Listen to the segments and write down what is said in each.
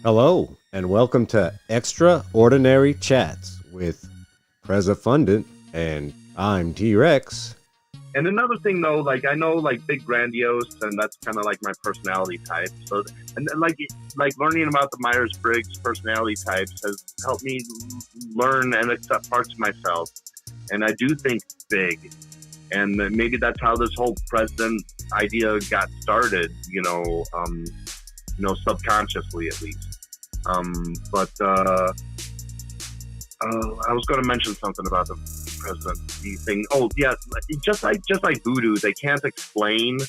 Hello, and welcome to Extraordinary Chats with Presifundent, and I'm T-Rex. And another thing, though, like I know, like big grandiose, and that's kind of like my personality type. So, and then, like learning about the Myers-Briggs personality types has helped me learn and accept parts of myself. And I do think big, and maybe that's how this whole president idea got started. Subconsciously at least. But I was going to mention something about the presidency thing. Oh yeah, just like voodoo, they can't explain.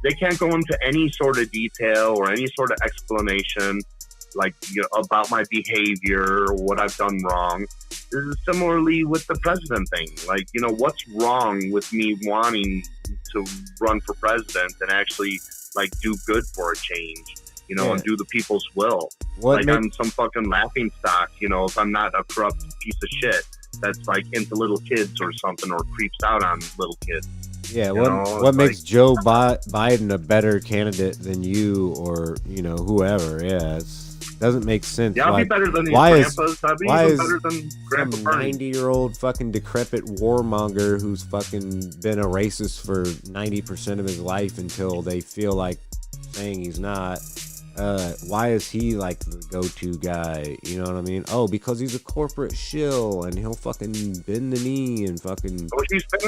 They can't go into any sort of detail or any sort of explanation, like about my behavior or what I've done wrong. Similarly with the president thing, like what's wrong with me wanting to run for president and actually like do good for a change, and do the people's will. I'm some fucking laughing stock, if I'm not a corrupt piece of shit that's like into little kids or something, or creeps out on little kids. Yeah, what makes Joe Biden a better candidate than you or whoever? Yeah, it doesn't make sense. Yeah, I'll be better than these grandpas. I'll be even better than Grandpa Bernie. 90-year-old fucking decrepit warmonger who's fucking been a racist for 90% of his life until they feel like saying he's not. Why is he like the go-to guy? You know what I mean? Oh, because he's a corporate shill and he'll fucking bend the knee and fucking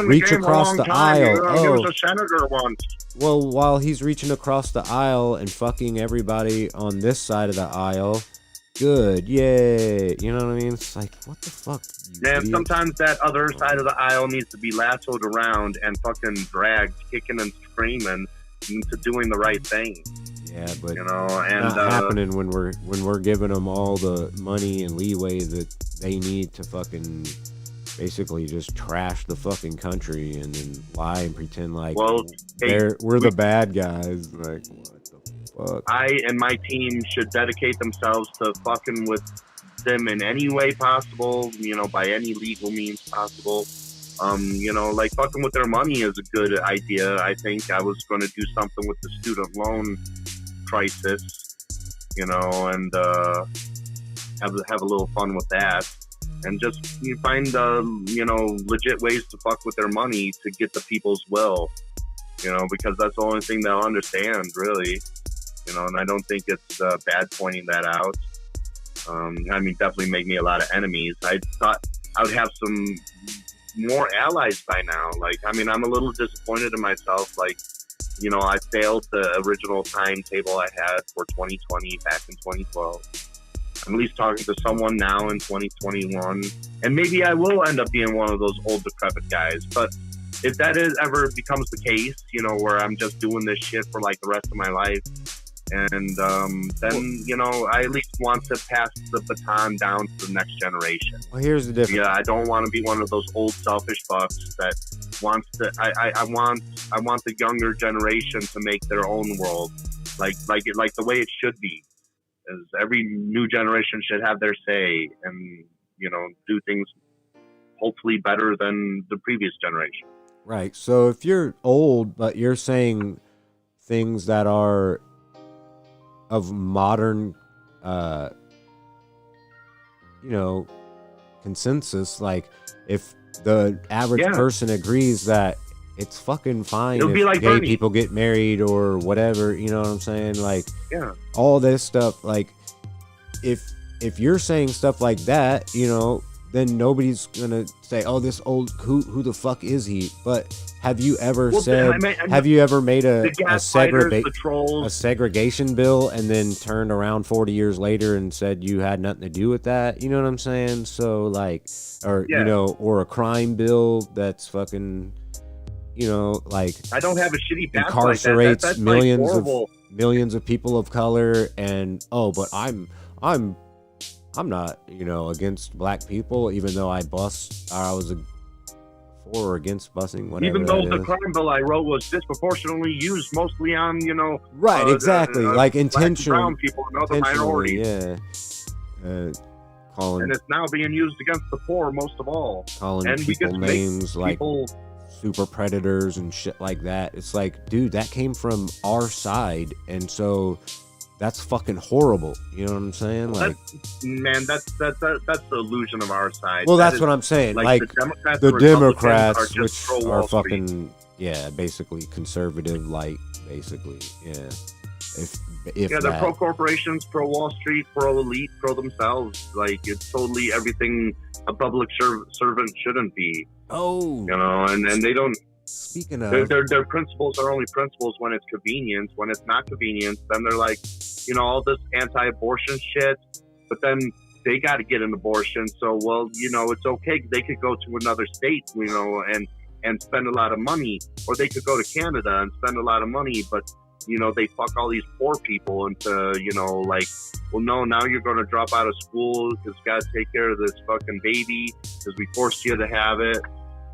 reach across the aisle. He was a senator once. Well, while he's reaching across the aisle and fucking everybody on this side of the aisle, good, yay. You know what I mean? It's like, what the fuck? Yeah, sometimes that other side of the aisle needs to be lassoed around and fucking dragged, kicking and screaming into doing the right thing. Yeah, but and not happening when we're giving them all the money and leeway that they need to fucking basically just trash the fucking country and then lie and pretend like we're the bad guys. Like, what the fuck? I and my team should dedicate themselves to fucking with them in any way possible, by any legal means possible. Like fucking with their money is a good idea. I think I was going to do something with the student loan crisis, and have a little fun with that, and just find legit ways to fuck with their money to get the people's will, because that's the only thing they'll understand, really, and I don't think it's bad pointing that out. Definitely make me a lot of enemies. I thought I would have some more allies by now. I'm a little disappointed in myself. I failed the original timetable I had for 2020 back in 2012. I'm at least talking to someone now in 2021, and maybe I will end up being one of those old decrepit guys. But if that ever becomes the case, where I'm just doing this shit for like the rest of my life, and then I at least want to pass the baton down to the next generation. Well, here's the difference. Yeah, I don't want to be one of those old selfish fucks that wants to. I want the younger generation to make their own world, like the way it should be. As every new generation should have their say and do things hopefully better than the previous generation. Right. So if you're old but you're saying things that are of modern consensus, like if the average person agrees that it's fucking fine if like gay Bernie. People get married or whatever, you know what I'm saying? Like, all this stuff, like if you're saying stuff like that, then nobody's gonna say, oh, this old who the fuck is he? But have you ever have you ever made a segregation bill and then turned around 40 years later and said you had nothing to do with that? You know what I'm saying? So or a crime bill that's fucking, like I don't have a shitty past incarcerates like that. That's millions of people of color, and but I'm not, against black people, even though I was for or against busing, whatever. Even though the crime bill I wrote was disproportionately used mostly on, right, exactly, like intentional, brown people and other minorities. Yeah. And it's now being used against the poor most of all. Calling people names like super predators and shit like that. It's like, dude, that came from our side, and so that's fucking horrible. You know what I'm saying? Like, that's the illusion of our side. well, that's what I'm saying. Like the Democrats, are just which are fucking fucking basically conservative light, basically. Yeah. If they're pro corporations, pro Wall Street, pro elite, pro themselves. Like, it's totally everything a public servant shouldn't be. Oh, you know, and they don't. Speaking of, their principles are only principles when it's convenience. When it's not convenience, then they're like, you know, all this anti-abortion shit. But then they got to get an abortion, so well, you know, it's okay. They could go to another state, you know, and spend a lot of money, or they could go to Canada and spend a lot of money, but you know, they fuck all these poor people into, you know, like, well, no, now you're going to drop out of school because you got to take care of this fucking baby because we forced you to have it.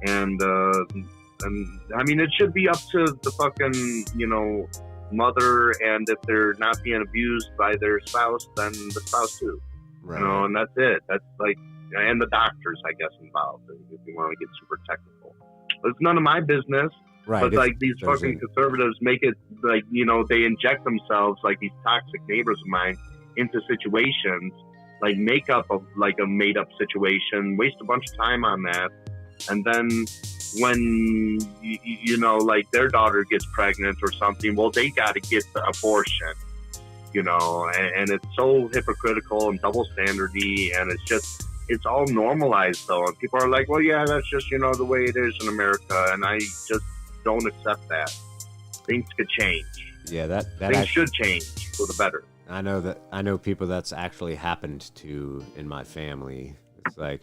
And I mean, it should be up to the fucking, you know, mother, and if they're not being abused by their spouse, then the spouse too. Right. You know, and that's it. That's like, and the doctors, I guess, involved, if you want to get super technical. But it's none of my business. Right. But like these fucking conservatives make it like, you know, they inject themselves, like these toxic neighbors of mine, into situations, like make up of like a made up situation, waste a bunch of time on that. And then when, you know, like their daughter gets pregnant or something, well, they got to get the abortion, you know, and it's so hypocritical and double standardy, and it's all normalized though. And people are like, well, yeah, that's just, you know, the way it is in America. And I just don't accept that. Things could change. Yeah, that things should change for the better. I know people that's actually happened to in my family. It's like,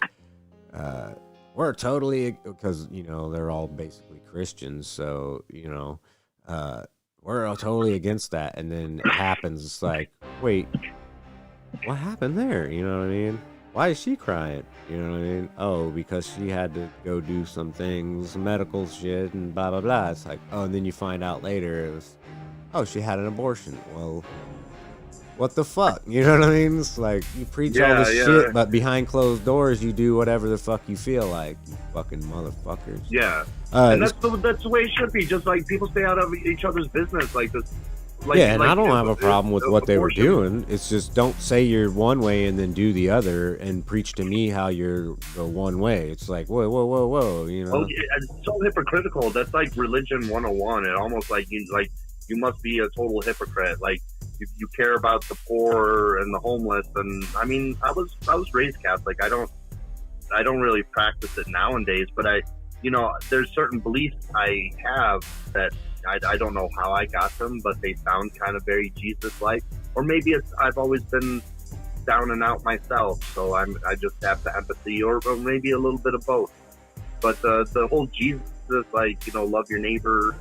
we're totally, because, you know, they're all basically Christians, so, you know, we're totally against that. And then it happens. It's like, wait, what happened there? You know what I mean? Why is she crying? You know what I mean? Oh, because she had to go do some things, medical shit, and blah, blah, blah. It's like, oh, and then you find out later it was, oh, she had an abortion. Well, what the fuck? You know what I mean? It's like, you preach all this shit, but behind closed doors, you do whatever the fuck you feel like, you fucking motherfuckers. Yeah. And that's the way it should be. Just like people stay out of each other's business like this. Like, yeah, and I don't have a problem with what they were doing. It's just, don't say you're one way and then do the other and preach to me how you're the one way. It's like, whoa, you know? Oh, it's so hypocritical. That's like religion 101. It almost like you must be a total hypocrite. Like, you care about the poor and the homeless. And I mean, I was raised Catholic. I don't really practice it nowadays, but you know, there's certain beliefs I have that I don't know how I got them, but they sound kind of very Jesus-like. Or maybe I've always been down and out myself, so I just have the empathy, or maybe a little bit of both. But the whole Jesus, like, you know, love your neighbor,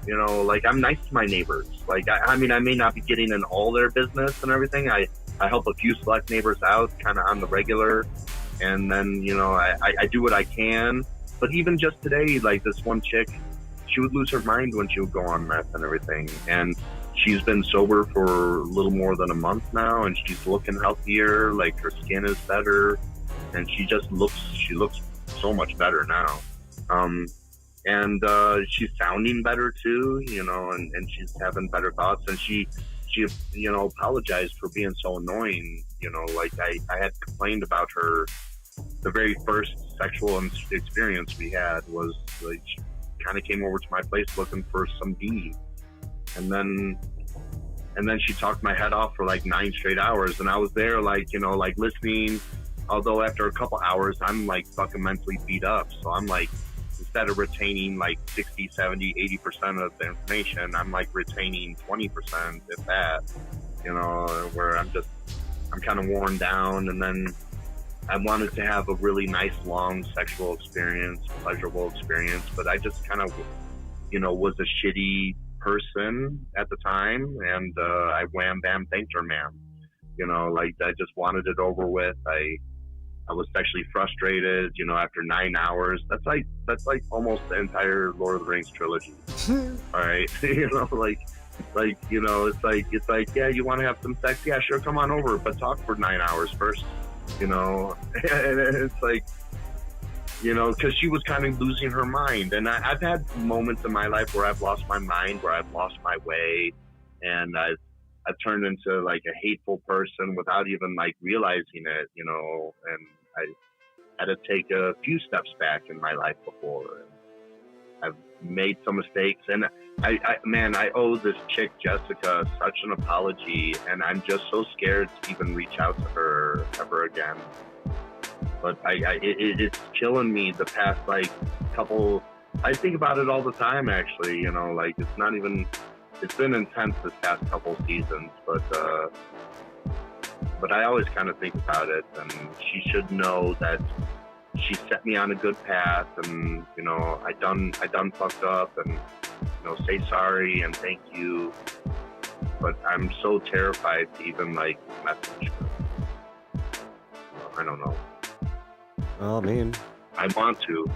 you know, like, I'm nice to my neighbors. Like, I mean, I may not be getting in all their business and everything. I help a few select neighbors out kind of on the regular, and then, you know, I do what I can. But even just today, like, this one chick, she would lose her mind when she would go on meth and everything. And she's been sober for a little more than a month now, and she's looking healthier. Like, her skin is better, and she looks so much better now. And she's sounding better too, you know, and she's having better thoughts. And she, you know, apologized for being so annoying. You know, like, I had complained about her. The very first sexual experience we had was like, she kind of came over to my place looking for some D, and then she talked my head off for like 9 straight hours, and I was there, like, you know, like, listening. Although after a couple hours, I'm like fucking mentally beat up, so I'm like, instead of retaining like 60, 70, 80% of the information, I'm like retaining 20%, if that, you know, where I'm kind of worn down. And then I wanted to have a really nice, long sexual experience, pleasurable experience, but I just kind of, you know, was a shitty person at the time, and I wham bam thanked her, ma'am. You know, like, I just wanted it over with. I was sexually frustrated, you know, after 9 hours. That's like almost the entire Lord of the Rings trilogy. All right, you know, like, you know, it's like, yeah, you want to have some sex? Yeah, sure, come on over, but talk for 9 hours first. You know, and it's like, you know, because she was kind of losing her mind. And I've had moments in my life where I've lost my mind, where I've lost my way, and I turned into like a hateful person without even like realizing it, you know, and I had to take a few steps back in my life before. I've made some mistakes, and man, I owe this chick Jessica such an apology, and I'm just so scared to even reach out to her ever again. But it's killing me the past like couple. I think about it all the time, actually. You know, like it's not even. It's been intense this past couple seasons, but I always kind of think about it, and she should know that she set me on a good path, and you know, I done fucked up, and you know, say sorry and thank you. But I'm so terrified to even like message her. I don't know. Well, I mean, I want to.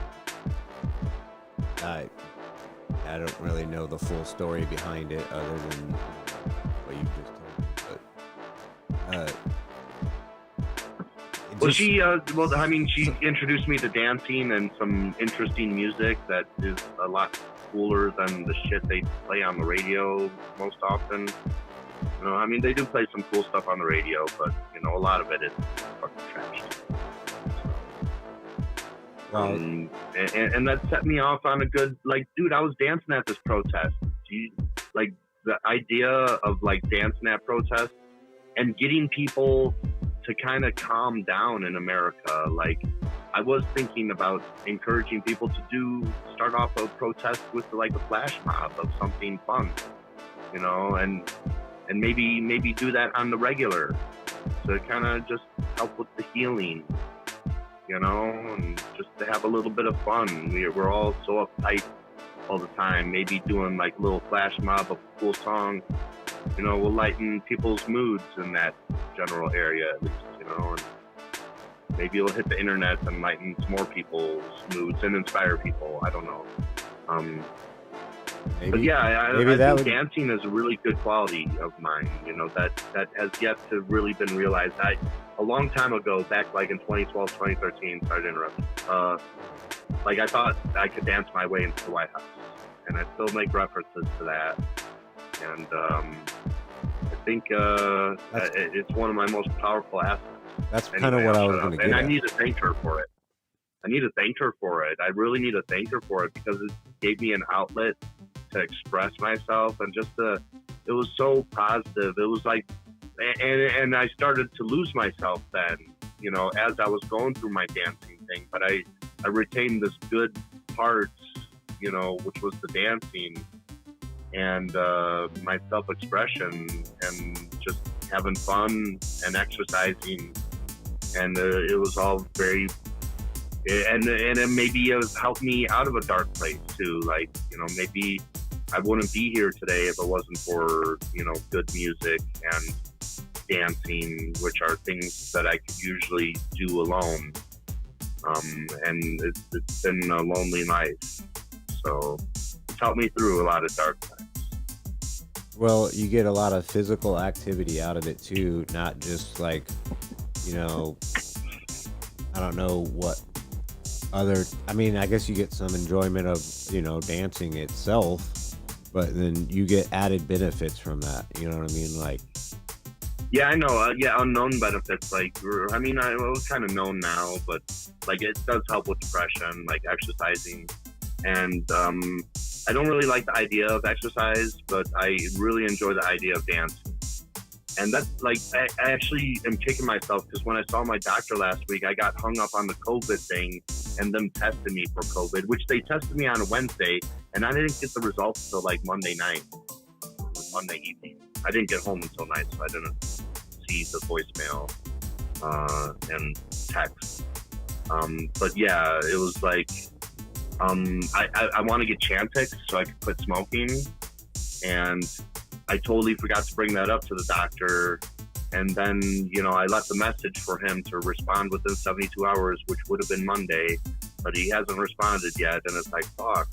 I don't really know the full story behind it other than what you just told me. But Well, she, well, I mean, she introduced me to dancing and some interesting music that is a lot cooler than the shit they play on the radio most often. You know, I mean, they do play some cool stuff on the radio, but, you know, a lot of it is fucking trash. And that set me off on a good, like, dude, I was dancing at this protest. Like, the idea of, like, dancing at protests and getting people to kind of calm down in America. Like, I was thinking about encouraging people to start off a protest with, like, a flash mob of something fun, you know, and maybe do that on the regular to kind of just help with the healing. You know, and just to have a little bit of fun. We're all so uptight all the time. Maybe doing like a little flash mob of a cool song, you know, will lighten people's moods in that general area, at least, you know. And maybe it'll hit the internet and lighten some more people's moods and inspire people. I don't know. But yeah, I think dancing is a really good quality of mine. You know, that has yet to really been realized. A long time ago, back like in 2012, 2013, sorry to interrupt, like I thought I could dance my way into the White House, and I still make references to that. And I think it's one of my most powerful assets. That's kind of what I was going to get at. And I need to thank her for it. I really need to thank her for it because it gave me an outlet to express myself, and just it was so positive. It was like, and I started to lose myself then, you know, as I was going through my dancing thing, but I retained this good part, you know, which was the dancing and my self-expression and just having fun and exercising, and it was all very, and it maybe has helped me out of a dark place too. Like, you know, maybe I wouldn't be here today if it wasn't for, you know, good music and dancing, which are things that I could usually do alone. And it's been a lonely life. So it's helped me through a lot of dark times. Well, you get a lot of physical activity out of it too, not just like, you know, I don't know what other, I mean, I guess you get some enjoyment of, you know, dancing itself, but then you get added benefits from that. You know what I mean? Like, yeah, I know. Unknown benefits. Like, I mean, I was kind of known now, but like it does help with depression, like exercising. And I don't really like the idea of exercise, but I really enjoy the idea of dancing. And that's like, I actually am kicking myself because when I saw my doctor last week, I got hung up on the COVID thing and them tested me for COVID, which they tested me on a Wednesday, and I didn't get the results until like Monday night, Monday evening. I didn't get home until night, so I didn't see the voicemail and text. But yeah, it was like, I want to get Chantix so I could quit smoking, and I totally forgot to bring that up to the doctor. And then, you know, I left a message for him to respond within 72 hours, which would have been Monday, but he hasn't responded yet. And it's like, fuck,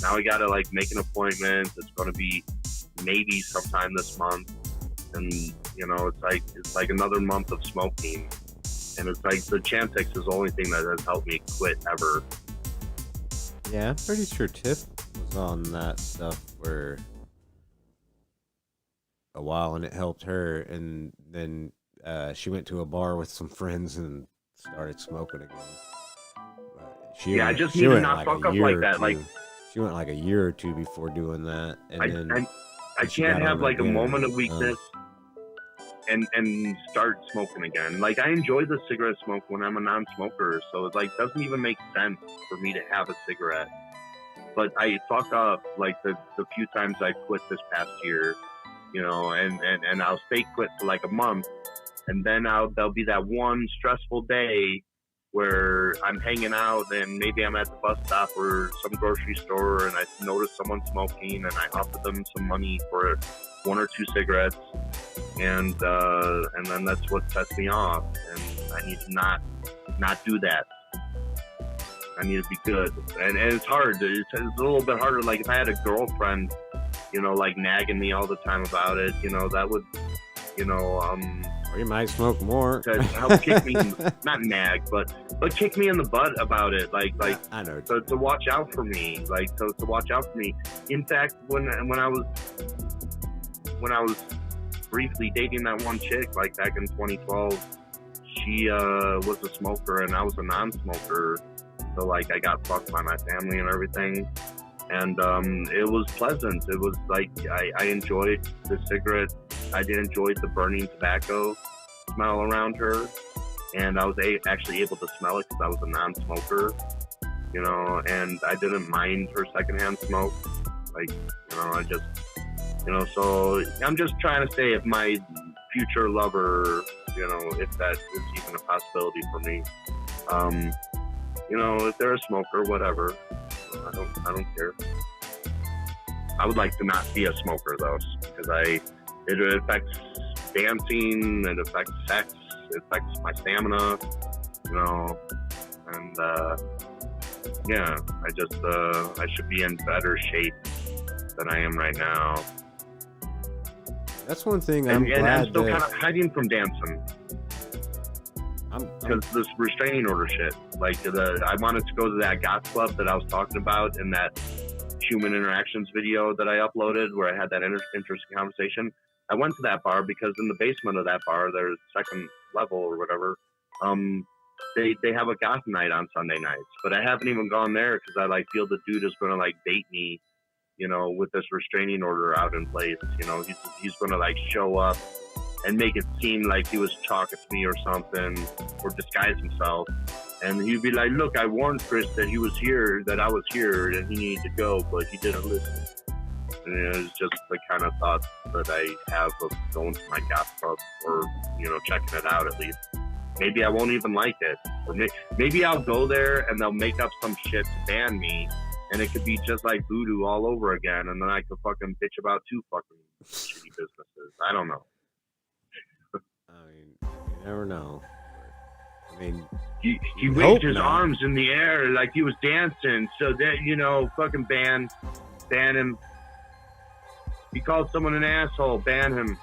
now we got to like make an appointment. It's going to be maybe sometime this month. And, you know, it's like another month of smoking. And it's like the Chantix is the only thing that has helped me quit ever. Yeah, I'm pretty sure Tiff was on that stuff where a while, and it helped her. And then she went to a bar with some friends and started smoking again. But Yeah, I just need to not fuck up like that. Like, she went like a year or two before doing that, and I she can't got have on like a again. moment of weakness and start smoking again. Like, I enjoy the cigarette smoke when I'm a non-smoker, so it like doesn't even make sense for me to have a cigarette. But I fuck up like the few times I quit this past year, you know, and I'll stay quit for like a month, and then there'll be that one stressful day where I'm hanging out and maybe I'm at the bus stop or some grocery store and I notice someone smoking and I offer them some money for 1 or 2 cigarettes, and then that's what sets me off, and I need to not do that. I need to be good, and it's hard. It's a little bit harder. Like if I had a girlfriend, you know, like nagging me all the time about it, you know, that would, you know, or you might smoke more. To help kick me, not nag, but kick me in the butt about it. Like I know. To watch out for me. Like to watch out for me. In fact, when I was briefly dating that one chick, like back in 2012, she was a smoker and I was a non-smoker. So like I got fucked by my family and everything, and it was pleasant. It was like I enjoyed the cigarette. I did enjoy the burning tobacco smell around her, and I was actually able to smell it because I was a non-smoker, you know, and I didn't mind her secondhand smoke. Like, you know, I just, you know, so I'm just trying to say if my future lover, you know, if that is even a possibility for me, you know, if they're a smoker, whatever, I don't care. I would like to not be a smoker though, because it affects dancing, it affects sex, it affects my stamina, you know, and yeah, I should be in better shape than I am right now. That's one thing I'm still that... kind of hiding from dancing. Because this restraining order shit. Like, I wanted to go to that goth club that I was talking about in that human interactions video that I uploaded where I had that interesting conversation. I went to that bar because in the basement of that bar, there's second level or whatever. They have a goth night on Sunday nights, but I haven't even gone there because I like feel the dude is going to like bait me, you know, with this restraining order out in place. You know, he's going to like show up and make it seem like he was talking to me or something, or disguise himself. And he'd be like, look, I warned Chris that he was here, that I was here, and he needed to go, but he didn't listen. And it was just the kind of thought that I have of going to my goth club, or, you know, checking it out at least. Maybe I won't even like it. Or maybe I'll go there and they'll make up some shit to ban me, and it could be just like voodoo all over again, and then I could fucking bitch about 2 fucking shitty businesses. I don't know. I mean, you never know. I mean, he waved his arms in the air like he was dancing, so that, you know, fucking ban him. He called someone an asshole, ban him.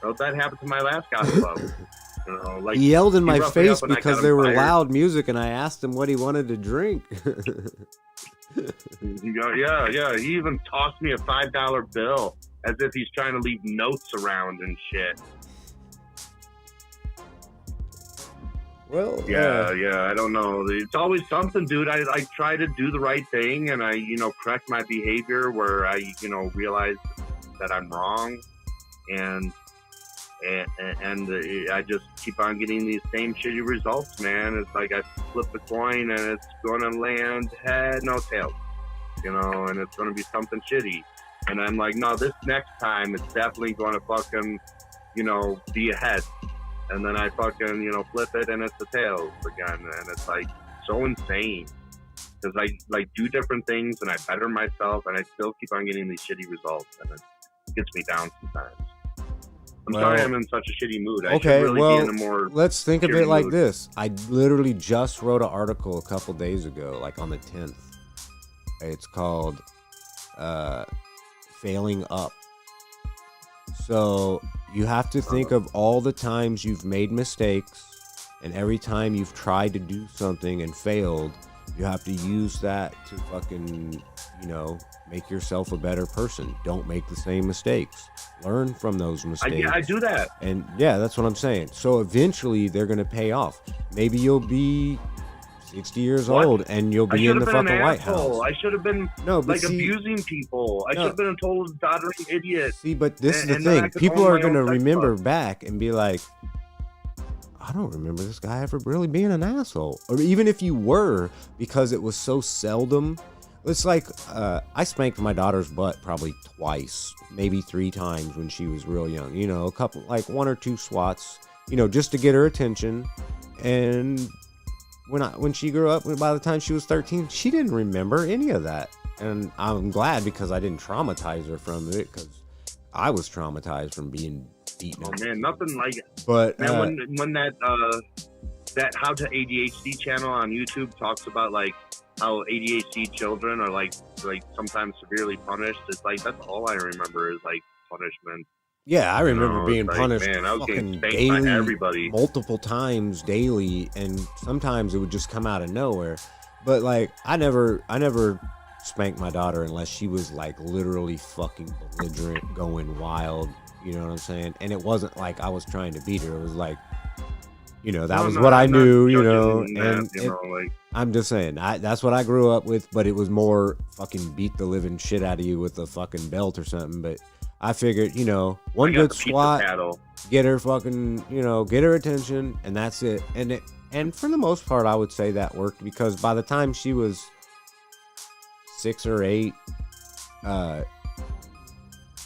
Well, that happened to my last goth club. You know, like, he yelled in my face because there were fired. Loud music, and I asked him what he wanted to drink. Yeah. He even tossed me a $5 bill as if he's trying to leave notes around and shit. Well, yeah, I don't know. It's always something, dude. I try to do the right thing, and I, you know, correct my behavior where I, you know, realize that I'm wrong, and I just keep on getting these same shitty results, man. It's like I flip the coin and it's going to land head, no tail, you know, and it's going to be something shitty. And I'm like, no, this next time it's definitely going to fucking, you know, be a head. And then I fucking, you know, flip it and it's the tails again. And it's like so insane. Because I like do different things and I better myself and I still keep on getting these shitty results. And it gets me down sometimes. I'm sorry I'm in such a shitty mood. I should really be in a more let's think of it like mood. this. I literally just wrote an article a couple days ago, like on the 10th. It's called Failing Up. So you have to think of all the times you've made mistakes, and every time you've tried to do something and failed, You have to use that to fucking, make yourself a better person. Don't make the same mistakes. Learn from those mistakes. I do that. And yeah, that's what I'm saying. So eventually they're going to pay off. Maybe you'll be 60 years old and you'll be in the fucking White House. I should have been abusing people. I should have been a total doddering idiot. See, but this is the thing. People are going to remember back and be like, I don't remember this guy ever really being an asshole. Or even if you were, because it was so seldom. It's like, I spanked my daughter's butt probably twice, maybe 3 times when she was real young. A couple, like 1 or 2 swats, just to get her attention. And when she grew up, by the time she was 13, she didn't remember any of that. And I'm glad, because I didn't traumatize her from it, because I was traumatized from being beaten. Oh man, nothing like it. But man, when that How to ADHD channel on YouTube talks about like how ADHD children are like sometimes severely punished, it's like that's all I remember is like punishment. Yeah, I remember being punished man, I was getting spanked daily, by everybody, multiple times daily, and sometimes it would just come out of nowhere. But like, I never spanked my daughter unless she was like literally fucking belligerent, going wild. You know what I'm saying? And it wasn't like I was trying to beat her. It was like, that was what I knew. I'm just saying, that's what I grew up with. But it was more fucking beat the living shit out of you with a fucking belt or something. But I figured, one good swat, get her fucking, get her attention, and that's it. And for the most part, I would say that worked, because by the time she was 6 or 8,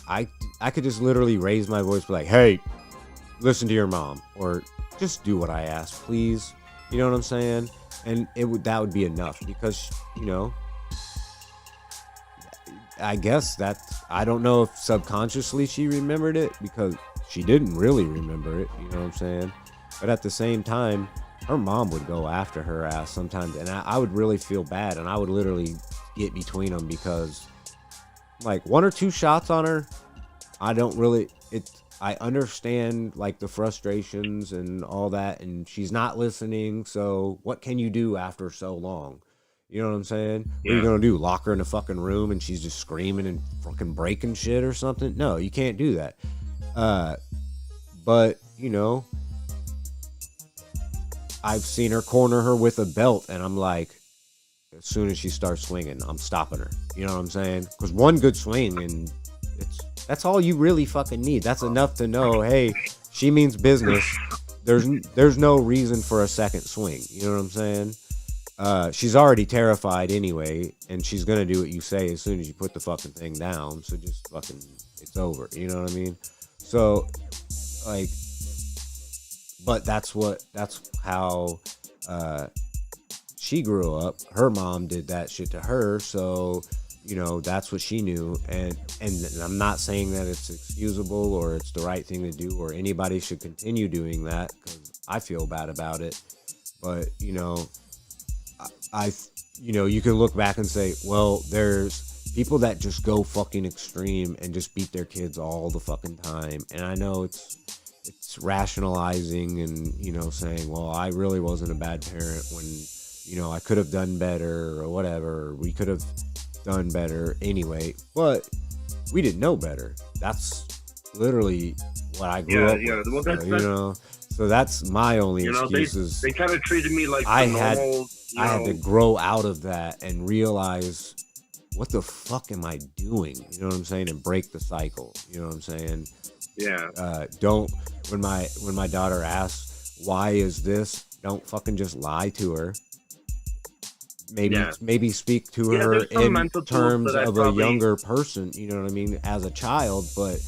I could just literally raise my voice, be like, "Hey, listen to your mom," or just do what I ask, please. You know what I'm saying? And that would be enough, because I guess that, I don't know if subconsciously she remembered it, because she didn't really remember it, you know what I'm saying? But at the same time, her mom would go after her ass sometimes, and I would really feel bad, and I would literally get between them, because like 1 or 2 shots on her, I understand like the frustrations and all that, and she's not listening, so what can you do after so long? You know what I'm saying? Yeah. What are you gonna do? Lock her in a fucking room and she's just screaming and fucking breaking shit or something? No, you can't do that. But I've seen her corner her with a belt, and I'm like, as soon as she starts swinging, I'm stopping her. You know what I'm saying? Because one good swing, and that's all you really fucking need. That's enough to know, hey, she means business. There's no reason for a second swing. You know what I'm saying? She's already terrified anyway, and she's gonna do what you say as soon as you put the fucking thing down. So just fucking, it's over. You know what I mean? So, like, but that's how she grew up. Her mom did that shit to her, so that's what she knew. And I'm not saying that it's excusable or it's the right thing to do, or anybody should continue doing that, because I feel bad about it. But you can look back and say, well, there's people that just go fucking extreme and just beat their kids all the fucking time. And I know it's rationalizing and, saying, well, I really wasn't a bad parent when, I could have done better or whatever. Or we could have done better anyway, but we didn't know better. That's literally what I grew up with. Well, so that's my only excuse. They kind of treated me like I had to grow out of that and realize, what the fuck am I doing? You know what I'm saying? And break the cycle. You know what I'm saying? Yeah. When my daughter asks, why is this? Don't fucking just lie to her. Maybe speak to her in terms of a younger person, you know what I mean, as a child, but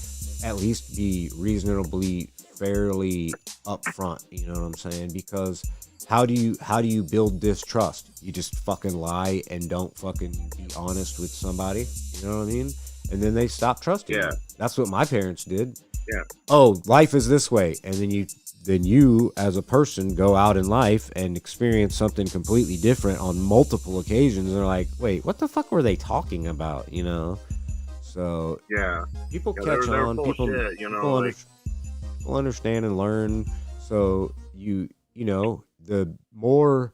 at least be reasonably fairly upfront, you know what I'm saying? Because how do you build distrust? You just fucking lie and don't fucking be honest with somebody, you know what I mean? And then they stop trusting you. That's what my parents did. Yeah. Oh, life is this way, and then you as a person go out in life and experience something completely different on multiple occasions, and they're like, wait, what the fuck were they talking about? So people catch on, people understand and learn. So the more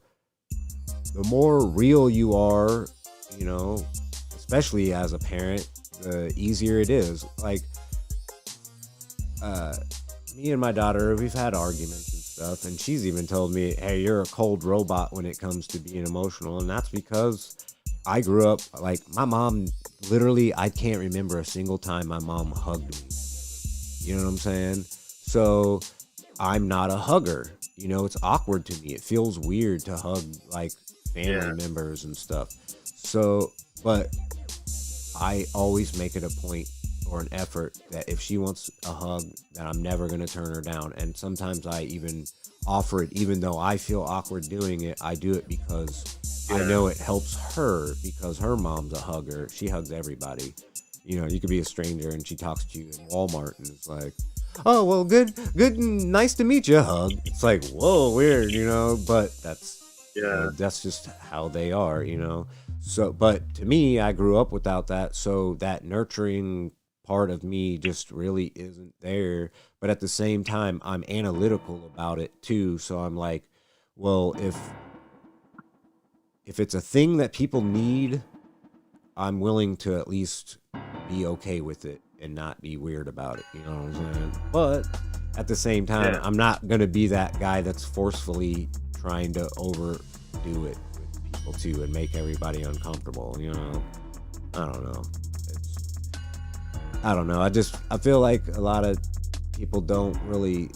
the more real you are, you know, especially as a parent, the easier it is. Like, me and my daughter, we've had arguments and stuff, and she's even told me, hey, you're a cold robot when it comes to being emotional. And that's because I grew up, like, my mom, literally, I can't remember a single time my mom hugged me. You know what I'm saying? So I'm not a hugger. You know, it's awkward to me. It feels weird to hug, like, family members and stuff. So, but I always make it a point or an effort that if she wants a hug, that I'm never going to turn her down. And sometimes I even offer it, even though I feel awkward doing it. I do it because I know it helps her, because her mom's a hugger. She hugs everybody. You know, you could be a stranger and she talks to you in Walmart and it's like, oh, well, good, nice to meet you, hug. It's like, whoa, weird, you know, but that's just how they are, you know. So, but to me, I grew up without that, so that nurturing part of me just really isn't there. But at the same time, I'm analytical about it too, so I'm like, well, if it's a thing that people need, I'm willing to at least be okay with it and not be weird about it, you know what I'm saying? But at the same time, I'm not gonna be that guy that's forcefully trying to overdo it with people too and make everybody uncomfortable, you know? I don't know. I don't know. I feel like a lot of people don't really.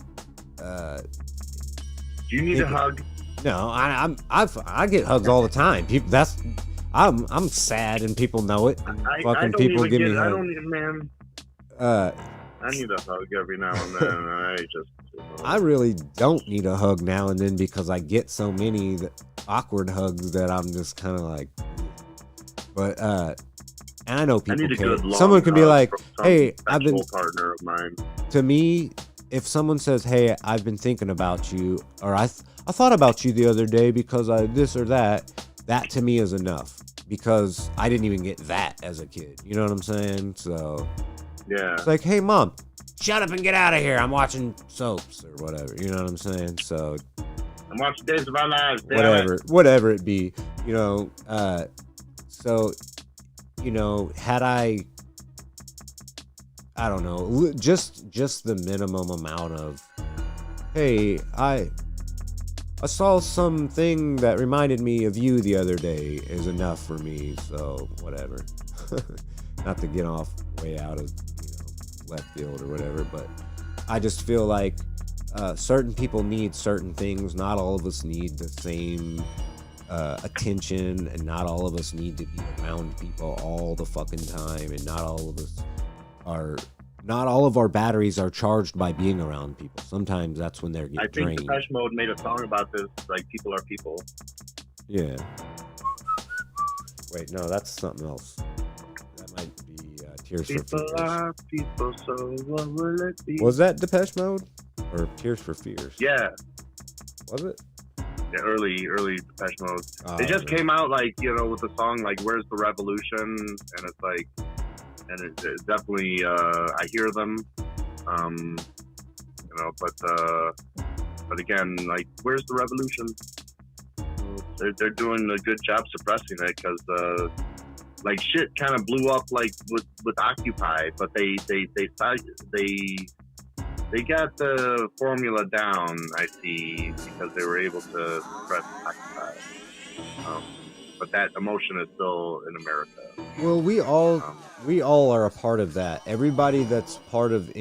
Do you need a hug? No, I get hugs all the time. People, I'm sad and people know it. I don't people even give get, me I hugs. don't even, man. I need a hug every now and then. I really don't need a hug now and then because I get so many awkward hugs that I'm just kind of like. But and I know people can. Someone can be like, "Hey, I've been." Partner of mine. To me, if someone says, "Hey, I've been thinking about you," or I thought about you the other day because I this or that," that to me is enough because I didn't even get that as a kid. You know what I'm saying? So it's like, "Hey, mom, shut up and get out of here. I'm watching soaps or whatever." You know what I'm saying? So I'm watching Days of Our Lives. Whatever it be. You know. So. You know, had I don't know, just the minimum amount of, hey, I saw something that reminded me of you the other day is enough for me. So whatever. Not to get off way out of, you know, left field or whatever, but I just feel like certain people need certain things. Not all of us need the same attention, and not all of us need to be around people all the fucking time, and not all of our batteries are charged by being around people. Sometimes that's when they're getting drained. I think Depeche Mode made a song about this, like people are people. Yeah. Wait, no, that's something else. That might be Tears for Fears. People are people, so what will it be? Was that Depeche Mode or Tears for Fears? Yeah. Was it? Yeah, early Depeche Mode. It just came out like, you know, with the song like "Where's the Revolution," and it's like, and it's definitely I hear them, you know, but again, like, where's the revolution? They're doing a good job suppressing it because like shit kind of blew up like with Occupy, but they got the formula down, I see, because they were able to suppress Occupy. But that emotion is still in America. Well, we all are a part of that. Everybody that's part of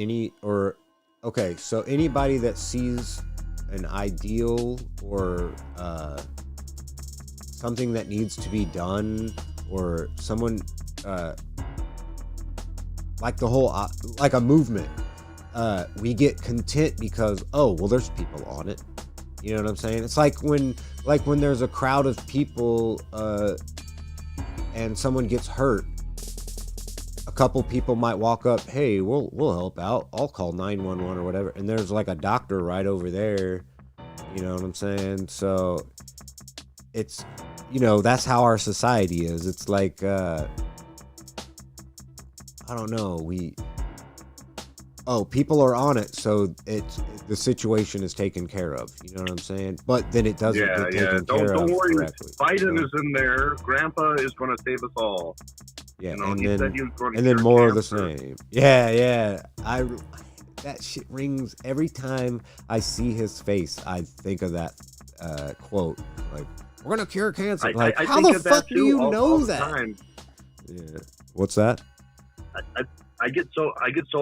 so anybody that sees an ideal or something that needs to be done, or someone like the whole like a movement. We get content because, oh, well, there's people on it. You know what I'm saying? It's like when there's a crowd of people and someone gets hurt. A couple people might walk up, hey, we'll help out. I'll call 911 or whatever. And there's like a doctor right over there. You know what I'm saying? So it's, you know, that's how our society is. It's like, I don't know. oh, people are on it, so the situation is taken care of. You know what I'm saying? But then it doesn't get taken care of worry. correctly. Biden is in there. Grandpa is going to save us all. Yeah, you know, and he then said he was going to and then cure more cancer. of the same. Yeah. That shit rings every time I see his face. I think of that quote, like, "We're gonna cure cancer." Like, I how think the of that fuck too, do you all know the that? time. Yeah. What's that? I get so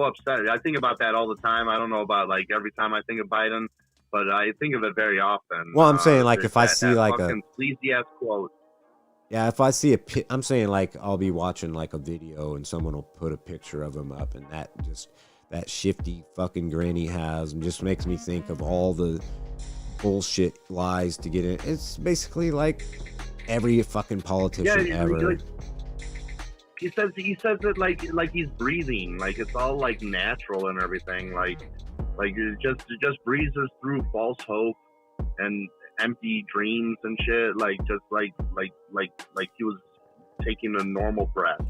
upset. I think about that all the time. I don't know about like every time I think of Biden, but I think of it very often. Well, I'm saying like if I see like fucking sleazy ass quote. Yeah, if I see I'm saying like I'll be watching like a video and someone will put a picture of him up, and that shifty fucking grin he has just makes me think of all the bullshit lies to get in. It's basically like every fucking politician ever. He says it like he's breathing, like it's all like natural and everything, like it just breezes through false hope and empty dreams and shit, like he was taking a normal breath,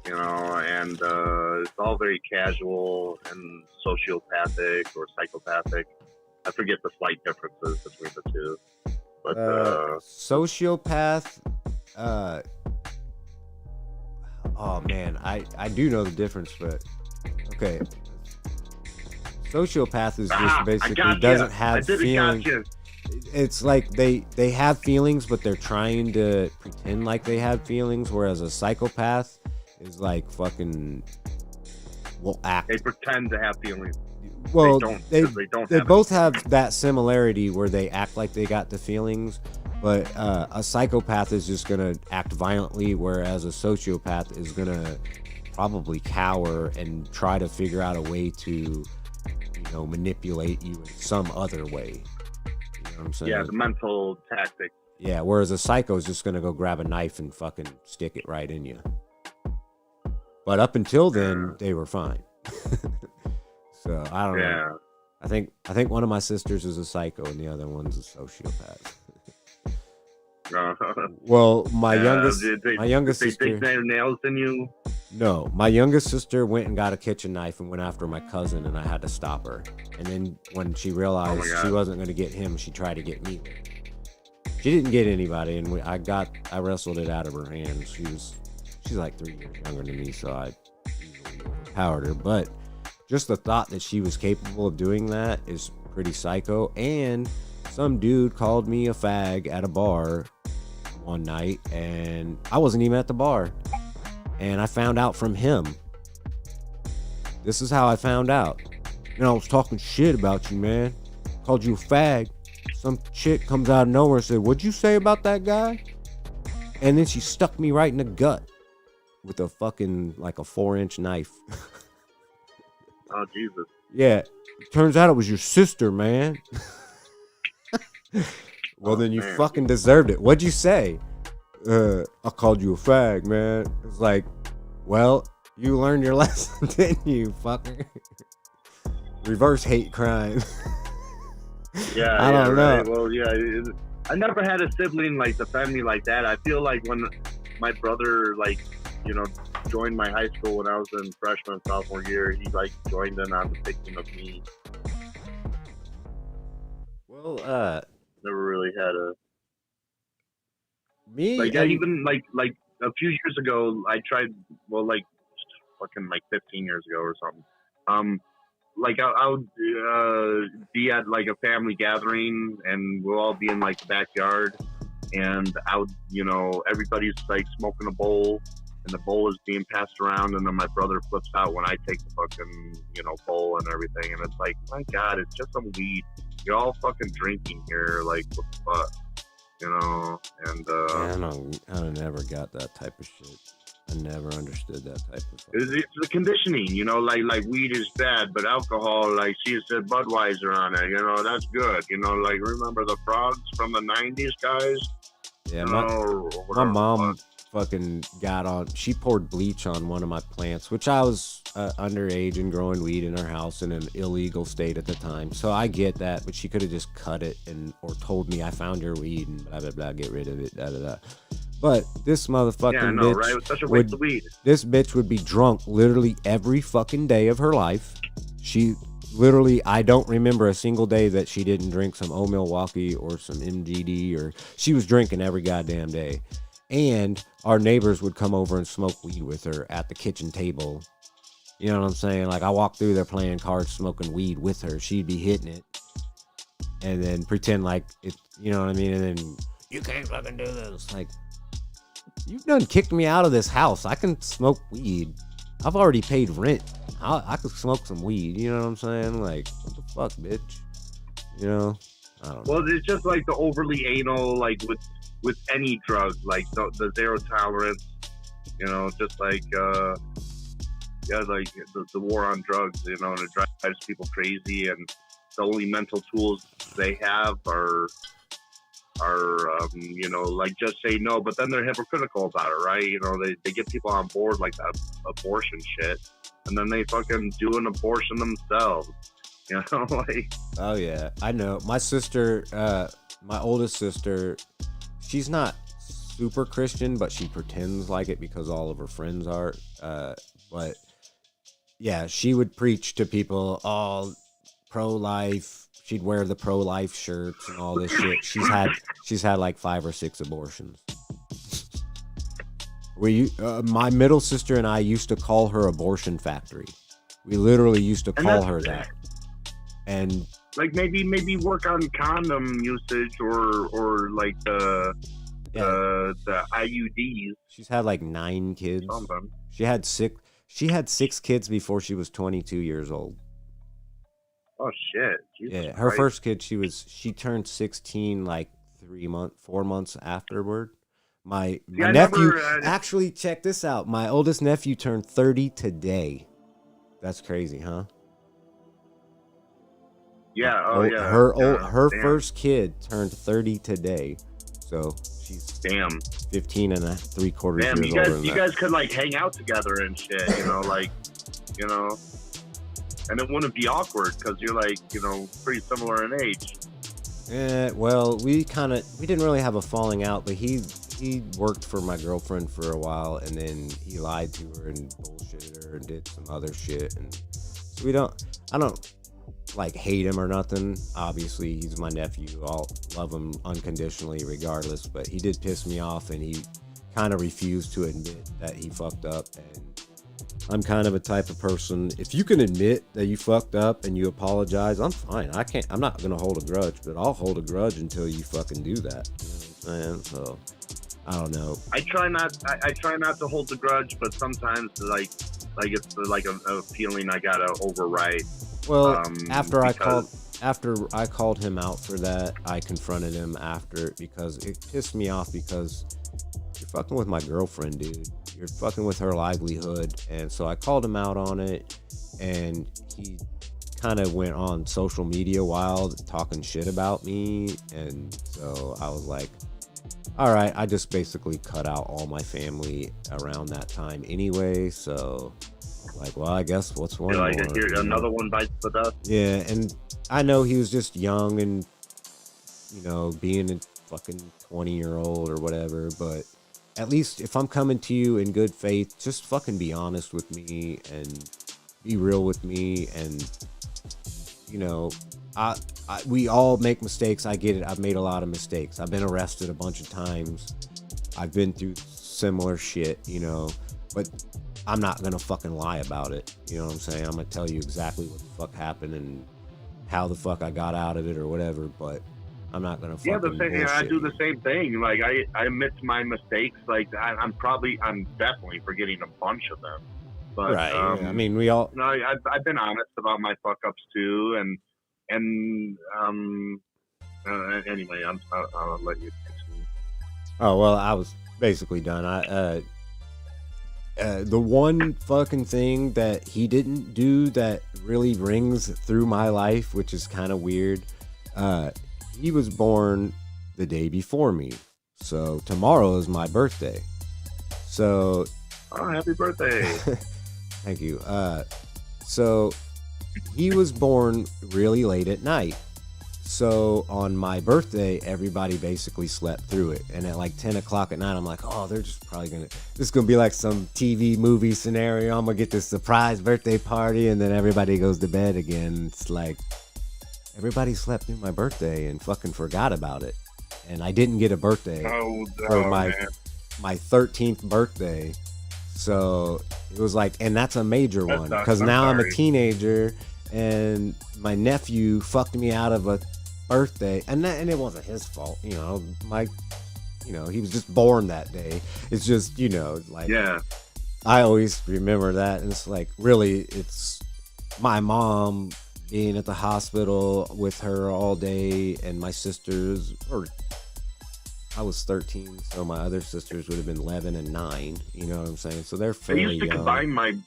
you know, and it's all very casual and sociopathic or psychopathic. I forget the slight differences between the two, but sociopath. Oh man, I do know the difference, but okay. Sociopath is just basically doesn't have feelings. It's like they have feelings, but they're trying to pretend like they have feelings, whereas a psychopath is like fucking will act. They pretend to have feelings. Well, they both have that similarity where they act like they got the feelings, but a psychopath is just gonna act violently, whereas a sociopath is gonna probably cower and try to figure out a way to, manipulate you in some other way. You know what I'm saying? Yeah, the mental tactic. Yeah, whereas a psycho is just gonna go grab a knife and fucking stick it right in you. But up until then, they were fine. So I don't know. I think one of my sisters is a psycho and the other one's a sociopath. Well, my youngest sister. They stick their nails in you? No, my youngest sister went and got a kitchen knife and went after my cousin, and I had to stop her. And then when she realized she wasn't going to get him, she tried to get me. She didn't get anybody, and I wrestled it out of her hands. She's like 3 years younger than me, so I easily overpowered her. But just the thought that she was capable of doing that is pretty psycho. And some dude called me a fag at a bar one night, and I wasn't even at the bar. And I found out from him. This is how I found out. I was talking shit about you, man. Called you a fag. Some chick comes out of nowhere and said, "What'd you say about that guy?" And then she stuck me right in the gut with a fucking, like a 4-inch knife. Oh, Jesus. Yeah. Turns out it was your sister, man. Well, then you fucking deserved it. What'd you say? I called you a fag, man. It's like, well, you learned your lesson, didn't you, fucker? Reverse hate crime. Yeah, I don't know. Right. Well, yeah, I never had a sibling like the family like that. I feel like when my brother, joined my high school when I was in freshman, sophomore year, he joined in on the picking of me. Well, never really had a me. Even a few years ago, I tried. Well, fucking 15 years ago or something. I would be at a family gathering, and we'll all be in the backyard, and I would, everybody's smoking a bowl, and the bowl is being passed around, and then my brother flips out when I take the fucking bowl and everything, and it's like, my God, it's just some weed. You're all fucking drinking here, what the fuck, and I never got that type of shit. I never understood that type of stuff. It's the conditioning, like weed is bad, but alcohol, she said Budweiser on it, that's good. Remember the frogs from the 90s, guys? Yeah, my mom fucking got on. She poured bleach on one of my plants, which I was underage and growing weed in her house in an illegal state at the time. So I get that, but she could have just cut it or told me I found your weed and blah blah blah, get rid of it, da da da. But this motherfucking bitch, right? It was such a waste of weed. This bitch would be drunk literally every fucking day of her life, She literally, I don't remember a single day that she didn't drink some Old Milwaukee or some MGD, or she was drinking every goddamn day. And our neighbors would come over and smoke weed with her at the kitchen table. You know what I'm saying? Like, I walked through there playing cards, smoking weed with her. She'd be hitting it and then pretend like it, you know what I mean? And then, you can't fucking do this. Like, you've done kicked me out of this house. I can smoke weed. I've already paid rent. I could smoke some weed. You know what I'm saying? Like, what the fuck, bitch? You know? I don't know. Well, it's just like the overly anal, like with any drug, like the zero tolerance, you know, just like, like the war on drugs, you know, and it drives people crazy, and the only mental tools they have are you know, like, just say no, but then they're hypocritical about it, right? You know, they get people on board like that abortion shit, and then they fucking do an abortion themselves, you know, like. Oh yeah, I know. My sister, my oldest sister, she's not super Christian, but she pretends like it because all of her friends are. But yeah, she would preach to people all pro-life. She'd wear the pro-life shirts and all this shit. She's had like 5 or 6 abortions. My middle sister and I used to call her Abortion Factory. We literally used to call her that. And like maybe work on condom usage or like the IUDs. She's had like 9 kids. Something. She had 6 kids before she was 22 years old. Oh shit! Jesus yeah, her Christ. first kid, she turned 16 like 4 months afterward. My nephew, actually, check this out. My oldest nephew turned 30 today. That's crazy, huh? Yeah. Oh yeah. Her first kid turned 30 today, so she's 15 and 3/4 years older than you guys could like hang out together and shit, you know, like, you know. And it wouldn't be awkward because you're like, you know, pretty similar in age. Yeah, well, we didn't really have a falling out, but he worked for my girlfriend for a while, and then he lied to her and bullshitted her and did some other shit. And so I don't like hate him or nothing. Obviously, he's my nephew. I'll love him unconditionally regardless, but he did piss me off, and he kind of refused to admit that he fucked up. And I'm kind of a type of person, if you can admit that you fucked up and you apologize, I'm fine. I'm not going to hold a grudge, but I'll hold a grudge until you fucking do that. You know what I'm saying? So, I don't know. I try not to hold the grudge, but sometimes like it's like a feeling I gotta override. Well, after I called him out for that, I confronted him after, because it pissed me off, because you're fucking with my girlfriend, dude. You're fucking with her livelihood. And so I called him out on it, and he kind of went on social media wild talking shit about me. And so I was like, all right, I just basically cut out all my family around that time anyway. So like, well, I guess what's one more? Another one bites the dust. Yeah, and I know he was just young and, you know, being a fucking 20-year-old or whatever, but at least if I'm coming to you in good faith, just fucking be honest with me and be real with me. And, you know, we all make mistakes. I get it. I've made a lot of mistakes. I've been arrested a bunch of times. I've been through similar shit, you know, but I'm not going to fucking lie about it. You know what I'm saying? I'm going to tell you exactly what the fuck happened and how the fuck I got out of it or whatever, but I'm not going to fucking bullshit. I do the same thing. Like, I admit to my mistakes. Like, I'm definitely forgetting a bunch of them. But, right. I mean, we all... No, I've been honest about my fuck-ups, too, and anyway, I'll let you continue. Oh, well, I was basically done. The one fucking thing that he didn't do that really rings through my life, which is kind of weird, he was born the day before me. So tomorrow is my birthday. So... Oh, happy birthday. Thank you. So he was born really late at night. So on my birthday, everybody basically slept through it. And at like 10 o'clock at night, I'm like, oh, they're just probably going to, this is going to be like some TV movie scenario. I'm going to get this surprise birthday party. And then everybody goes to bed again. It's like, everybody slept through my birthday and fucking forgot about it. And I didn't get a birthday for my 13th birthday. So it was like, and that's a major one because now I'm a teenager and my nephew fucked me out of a birthday, and it wasn't his fault, he was just born that day. It's just, like, yeah, I always remember that, and it's like, really, it's my mom being at the hospital with her all day, and my sisters, or I was 13, so my other sisters would have been 11 and 9. You know what I'm saying? So they're fairly young. I used to combine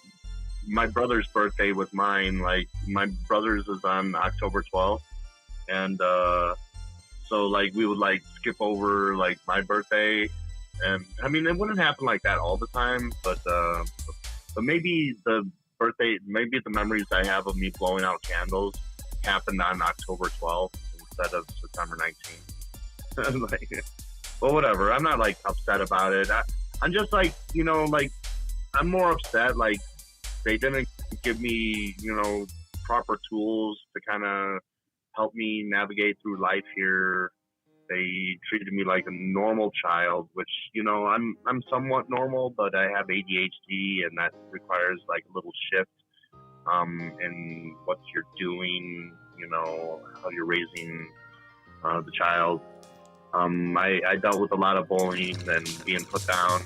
my brother's birthday with mine. Like, my brother's is on October 12th, and so like we would like skip over like my birthday, and I mean it wouldn't happen like that all the time, but maybe the memories I have of me blowing out candles happened on October 12th instead of September 19th. Like, well, whatever. I'm not like upset about it. I'm just like, like I'm more upset like they didn't give me, proper tools to kind of help me navigate through life here. They treated me like a normal child, which, I'm somewhat normal, but I have ADHD, and that requires like a little shift in what you're doing, how you're raising the child. I dealt with a lot of bullying and being put down.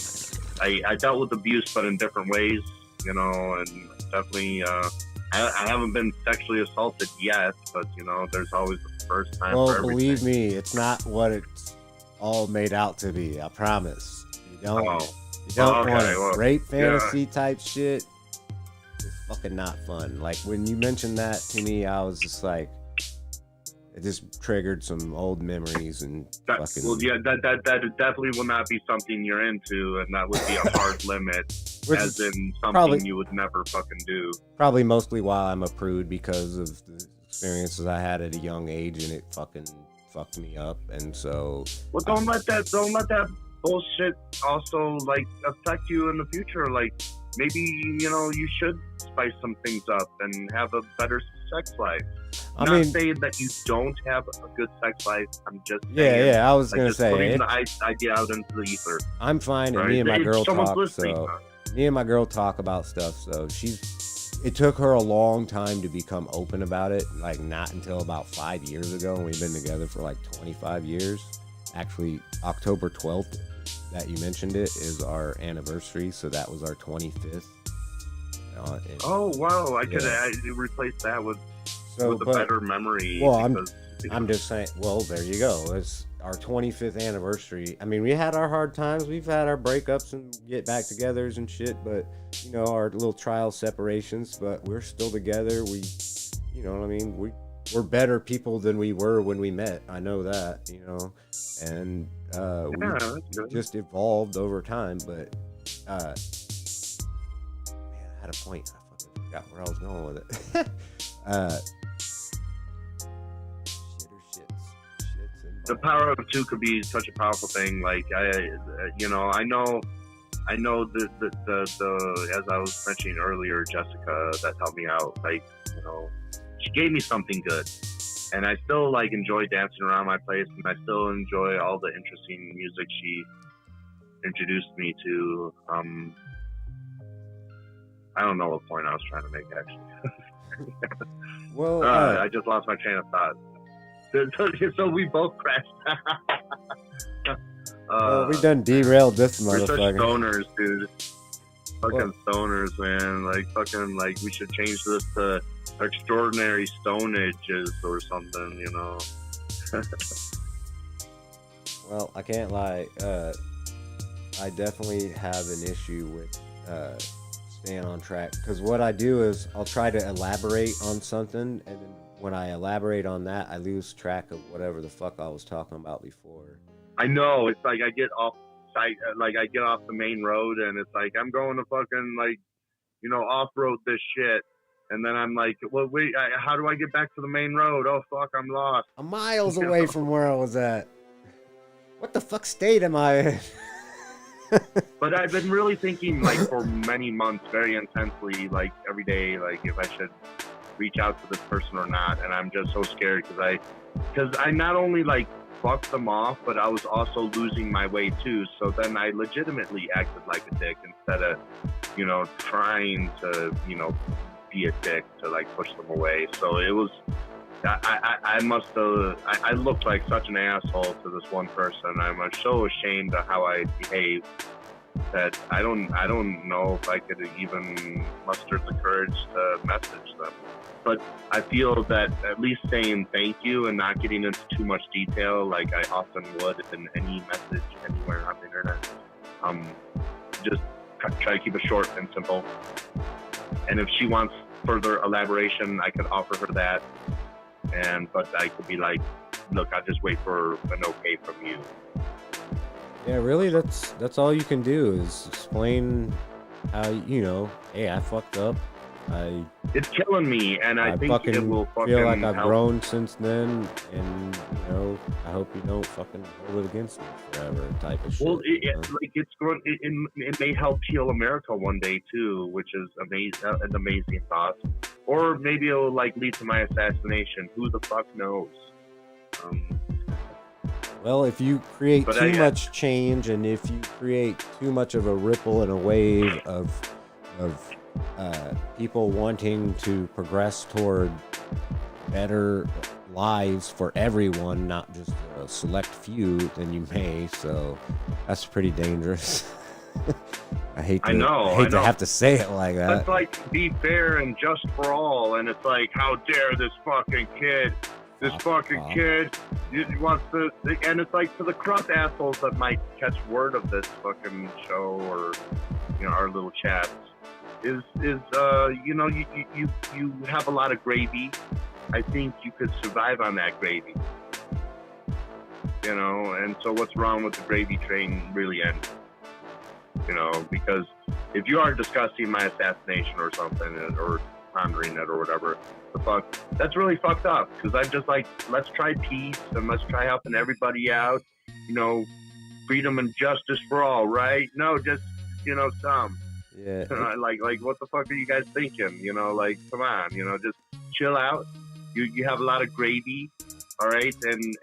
I dealt with abuse, but in different ways, and definitely, I haven't been sexually assaulted yet, but, there's always the first time for everything. Well, believe me, it's not what it's all made out to be, I promise. You don't want rape fantasy type shit. It's fucking not fun. Like, when you mentioned that to me, I was just like, it just triggered some old memories and fucking... Well, yeah, that definitely will not be something you're into, and that would be a hard limit, as in something you would never fucking do. Probably mostly why I'm a prude, because of the experiences I had at a young age, and it fucking fucked me up, and so... Well, don't let that bullshit also, like, affect you in the future. Like, maybe, you should spice some things up and have a better sex life. I'm not saying that you don't have a good sex life. I'm just saying. Yeah. I was gonna say putting the idea out into the ether. I'm fine, and me and my girl talk. So me and my girl talk about stuff. So it took her a long time to become open about it. Like, not until about 5 years ago, and we've been together for like 25 years. Actually, October 12th that you mentioned it is our anniversary. So that was our 25th. Oh wow! I could replace that with a better memory. Well, I'm just saying. Well, there you go. It's our 25th anniversary. I mean, we had our hard times. We've had our breakups and get back togethers and shit. But our little trial separations. But we're still together. We, what I mean. We're better people than we were when we met. I know that. And we just evolved over time. But man, I had a point. I fucking forgot where I was going with it. The power of two could be such a powerful thing. Like I know the as I was mentioning earlier, Jessica that helped me out. Like, she gave me something good, and I still like enjoy dancing around my place, and I still enjoy all the interesting music she introduced me to. I don't know what point I was trying to make actually. Well, I just lost my train of thought. So we both crashed. We done derailed this motherfucker. We're such stoners, dude. Fucking stoners, man. Like, fucking, like, we should change this to extraordinary stonages or something, Well, I can't lie. I definitely have an issue with staying on track, because what I do is I'll try to elaborate on something, and then when I elaborate on that, I lose track of whatever the fuck I was talking about before. I know, it's like I get off site, like I get off the main road, and it's like I'm going to fucking, like, off-road this shit, And then I'm like, well, wait, how do I get back to the main road? Oh, fuck, I'm lost. I'm miles away from where I was at. What the fuck state am I in? But I've been really thinking, like, for many months, very intensely, like, every day, like, if I should reach out to this person or not. And I'm just so scared because I not only, like, fucked them off, but I was also losing my way, too. So then I legitimately acted like a dick instead of, you know, trying to, you know, be a dick to, like, push them away. So it was... I must have. I looked like such an asshole to this one person. I'm so ashamed of how I behaved that I don't know if I could even muster the courage to message them. But I feel that at least saying thank you and not getting into too much detail, like I often would in any message anywhere on the internet, just try to keep it short and simple. And if she wants further elaboration, I could offer her that. But I could be like, look, I'll just wait for an okay from you. Yeah, really, that's all you can do is explain how, you know, hey, I fucked up. It's killing me, and I think fucking it will fucking feel like I've help. grown since then, and you know, I hope you don't fucking hold it against me forever, type of shit. Well, it may help heal America one day too, which is an amazing thought. Or maybe it'll like lead to my assassination. Who the fuck knows? Well, if you create too much change, and if you create too much of a ripple and a wave of people wanting to progress toward better lives for everyone, not just a select few, then you may. So that's pretty dangerous. I hate to have to say it like that. It's like be fair and just for all, and it's like, how dare this fucking kid? This fucking kid wants to, and it's like to the corrupt assholes that might catch word of this fucking show or, you know, our little chats. You know, you have a lot of gravy. I think you could survive on that gravy. You know, and so what's wrong with the gravy train really ending? You know, because if you are discussing my assassination or something, or pondering it or whatever, the fuck, that's really fucked up. Because I'm just like, let's try peace and let's try helping everybody out. You know, freedom and justice for all, right? No, just, you know, some. Yeah. Like what the fuck are you guys thinking? You know, like, come on, you know, just chill out. You have a lot of gravy, all right, and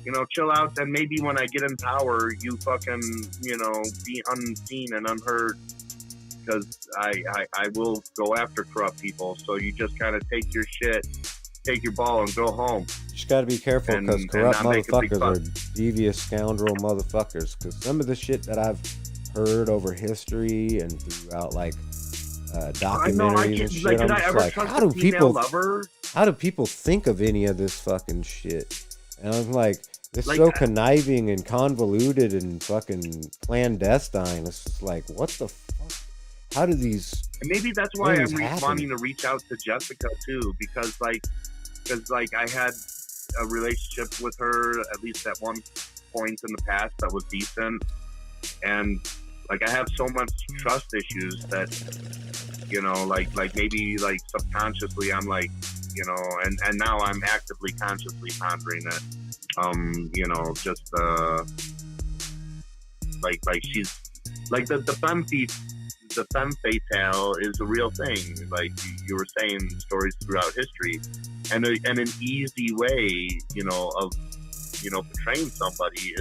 you know, chill out. And maybe when I get in power, you fucking, you know, be unseen and unheard, because I will go after corrupt people. So you just kind of take your shit, take your ball, and go home. You just got to be careful, because corrupt motherfuckers are devious scoundrel motherfuckers. Because some of the shit that I've heard over history and throughout like documentaries and shit, I'm just like, how do people think of any of this fucking shit? And I'm like, it's so conniving and convoluted and fucking clandestine. It's just like, what the fuck? How do these? And maybe that's why I'm wanting to reach out to Jessica too, because I had a relationship with her at least at one point in the past that was decent, and like I have so much trust issues that, you know, like maybe like subconsciously I'm like, you know, and now I'm actively consciously pondering it. You know, just like she's like the femme fatale is a real thing. Like you were saying, stories throughout history, and an easy way, you know, of, you know, portraying somebody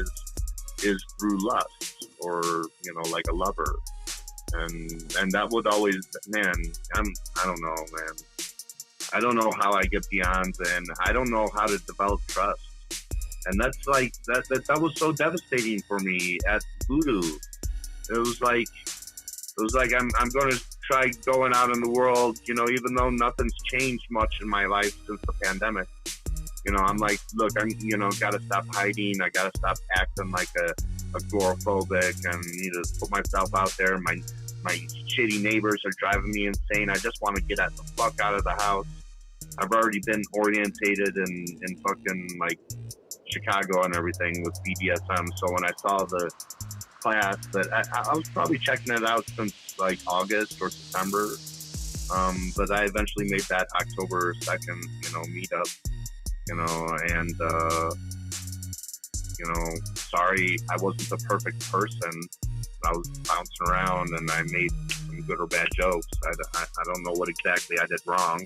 is through lust, or, you know, like a lover, and that would always, man, I don't know, man. I don't know how I get beyond, and I don't know how to develop trust. And that's like that was so devastating for me at Voodoo. It was like I'm going to try going out in the world, you know, even though nothing's changed much in my life since the pandemic. You know, I'm like, look, you know, got to stop hiding. I got to stop acting like a agoraphobic, and need to put myself out there. My shitty neighbors are driving me insane. I just want to get the fuck out of the house. I've already been orientated in fucking like Chicago and everything with BDSM. So when I saw the class, that I was probably checking it out since like August or September, But I eventually made that October 2nd, meetup, and, sorry, I wasn't the perfect person. I was bouncing around and I made some good or bad jokes. I don't know what exactly I did wrong.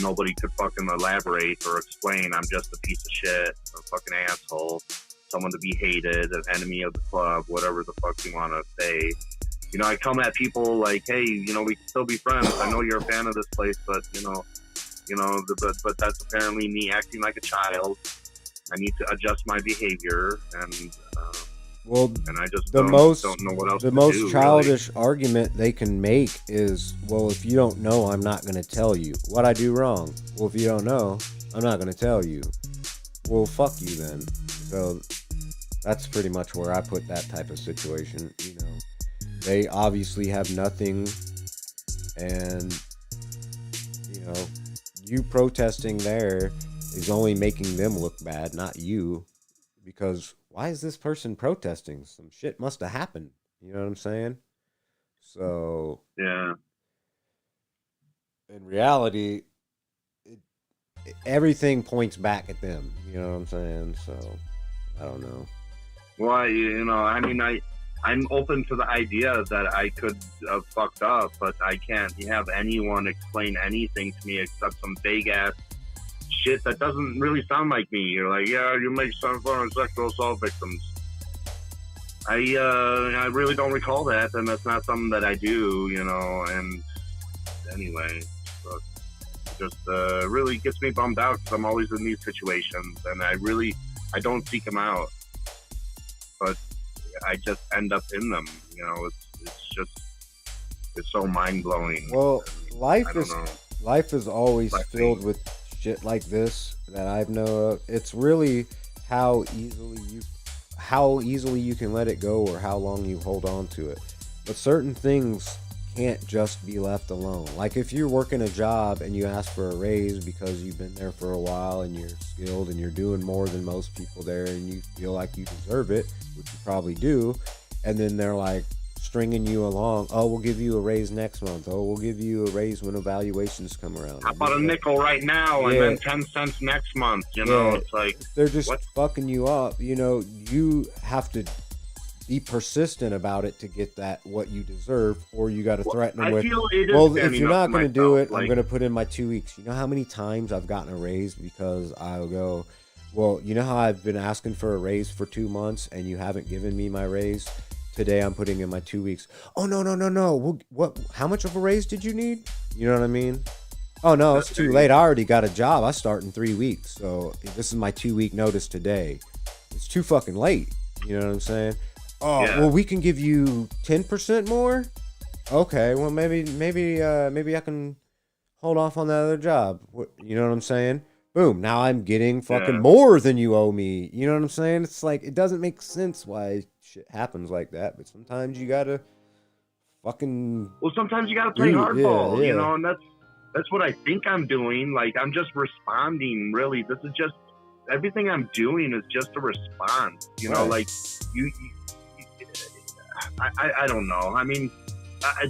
Nobody could fucking elaborate or explain. I'm just a piece of shit, a fucking asshole, someone to be hated, an enemy of the club, whatever the fuck you want to say. I come at people like, hey, we can still be friends. I know you're a fan of this place, but but that's apparently me acting like a child. I need to adjust my behavior, and I just don't know what else. The most childish argument they can make is, well, if you don't know, I'm not going to tell you what I do wrong. Well, if you don't know, I'm not going to tell you. Well, fuck you then. So that's pretty much where I put that type of situation. They obviously have nothing, and you protesting there is only making them look bad, not you, because why is this person protesting? Some shit must have happened. You know what I'm saying? So yeah, in reality, everything points back at them. You know what I'm saying? So I don't know. Well, I'm open to the idea that I could have fucked up, but I can't have anyone explain anything to me except some vague ass shit that doesn't really sound like me. You're like, yeah, you make some fun of sexual assault victims. I really don't recall that, and that's not something that I do, and anyway, but it just really gets me bummed out because I'm always in these situations, and I don't seek them out, but I just end up in them. It's so mind blowing. Well, life is always filled with shit like this that I've know of. It's really how easily you can let it go or how long you hold on to it. But certain things can't just be left alone. Like if you're working a job and you ask for a raise because you've been there for a while and you're skilled and you're doing more than most people there and you feel like you deserve it, which you probably do, and then they're like stringing you along. Oh, we'll give you a raise next month. Oh, we'll give you a raise when evaluations come around. How about a nickel right now and then 10 cents next month? It's like they're just fucking you up. You have to be persistent about it to get what you deserve, or you got to threaten them with, if you're not going to do it, I'm going to put in my 2 weeks. You know how many times I've gotten a raise because I'll go, well, you know how I've been asking for a raise for 2 months and you haven't given me my raise? Today I'm putting in my 2 weeks. Oh, no. What? How much of a raise did you need? You know what I mean? Oh, no, it's too late. I already got a job. I start in 3 weeks. So this is my 2 week notice today. It's too fucking late. You know what I'm saying? Oh, yeah. Well, we can give you 10% more. Okay, well, maybe I can hold off on that other job. You know what I'm saying? Boom. Now I'm getting fucking more than you owe me. You know what I'm saying? It's like, it doesn't make sense why shit happens like that, but sometimes you gotta fucking... Well, sometimes you gotta play hardball, and that's what I think I'm doing. Like, I'm just responding, really. This is just... Everything I'm doing is just a response, like, I don't know. I mean,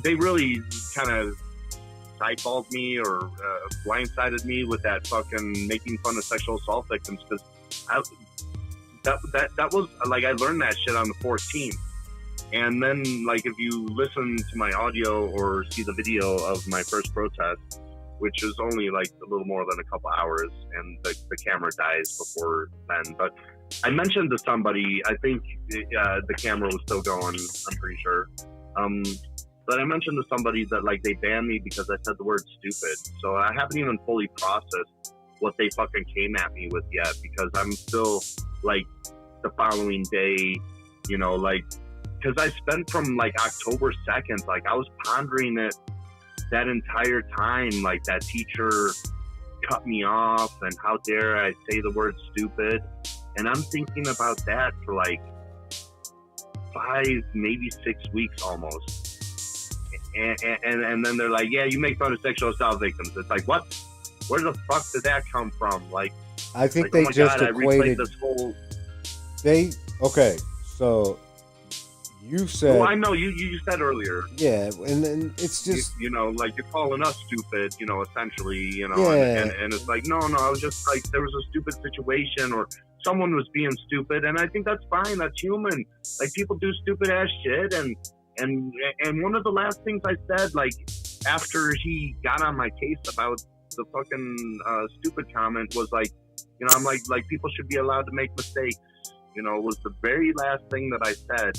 they really kind of sideballed me or blindsided me with that fucking making fun of sexual assault victims, because that was like, I learned that shit on the 14th, and then like if you listen to my audio or see the video of my first protest, which is only like a little more than a couple hours, and the camera dies before then, but I mentioned to somebody, I think the camera was still going, I'm pretty sure. But I mentioned to somebody that like they banned me because I said the word stupid. So I haven't even fully processed what they fucking came at me with yet, because I'm still like the following day, like, because I spent from like October 2nd, like I was pondering it that entire time, like that teacher cut me off and how dare I say the word stupid. And I'm thinking about that for like 5, maybe 6 weeks almost. And then they're like, yeah, you make fun of sexual assault victims. It's like, what? Where the fuck did that come from? Like, I think they just equated this whole... Okay, so You said. Well, I know you said earlier. Yeah, and then it's just you know, like you're calling us stupid, you know, essentially, you know, Yeah. and it's like no, I was just like there was a stupid situation or someone was being stupid, and I think that's fine. That's human. Like people do stupid ass shit, and one of the last things I said, like after he got on my case about the fucking stupid comment, was like, you know, I'm like people should be allowed to make mistakes. You know, was the very last thing that I said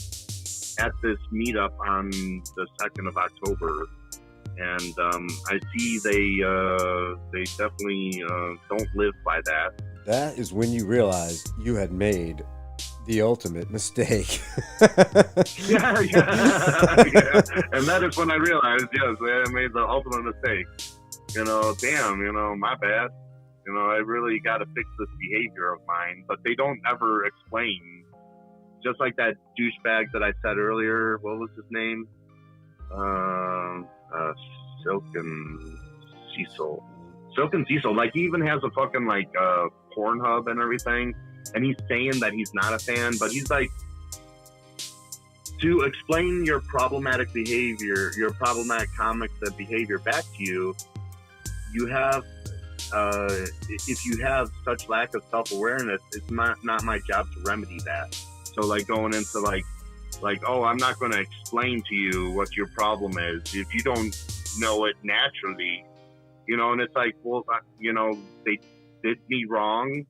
at this meetup on the 2nd of October, and I see they definitely don't live by that. That is when you realized you had made the ultimate mistake. yeah. And that is when I realized, yes, I made the ultimate mistake. You know, damn, you know, my bad. You know, I really got to fix this behavior of mine, but they don't ever explain. Just like that douchebag that I said earlier. What was his name? Silken Cecil. Like he even has a fucking like Pornhub and everything, and he's saying that he's not a fan, but he's like, to explain your problematic behavior, your problematic comics and behavior back to you, you have if you have such lack of self-awareness, it's not my job to remedy that. So like going into like, oh, I'm not going to explain to you what your problem is if you don't know it naturally, you know. And it's like, well, you know, they did me wrong.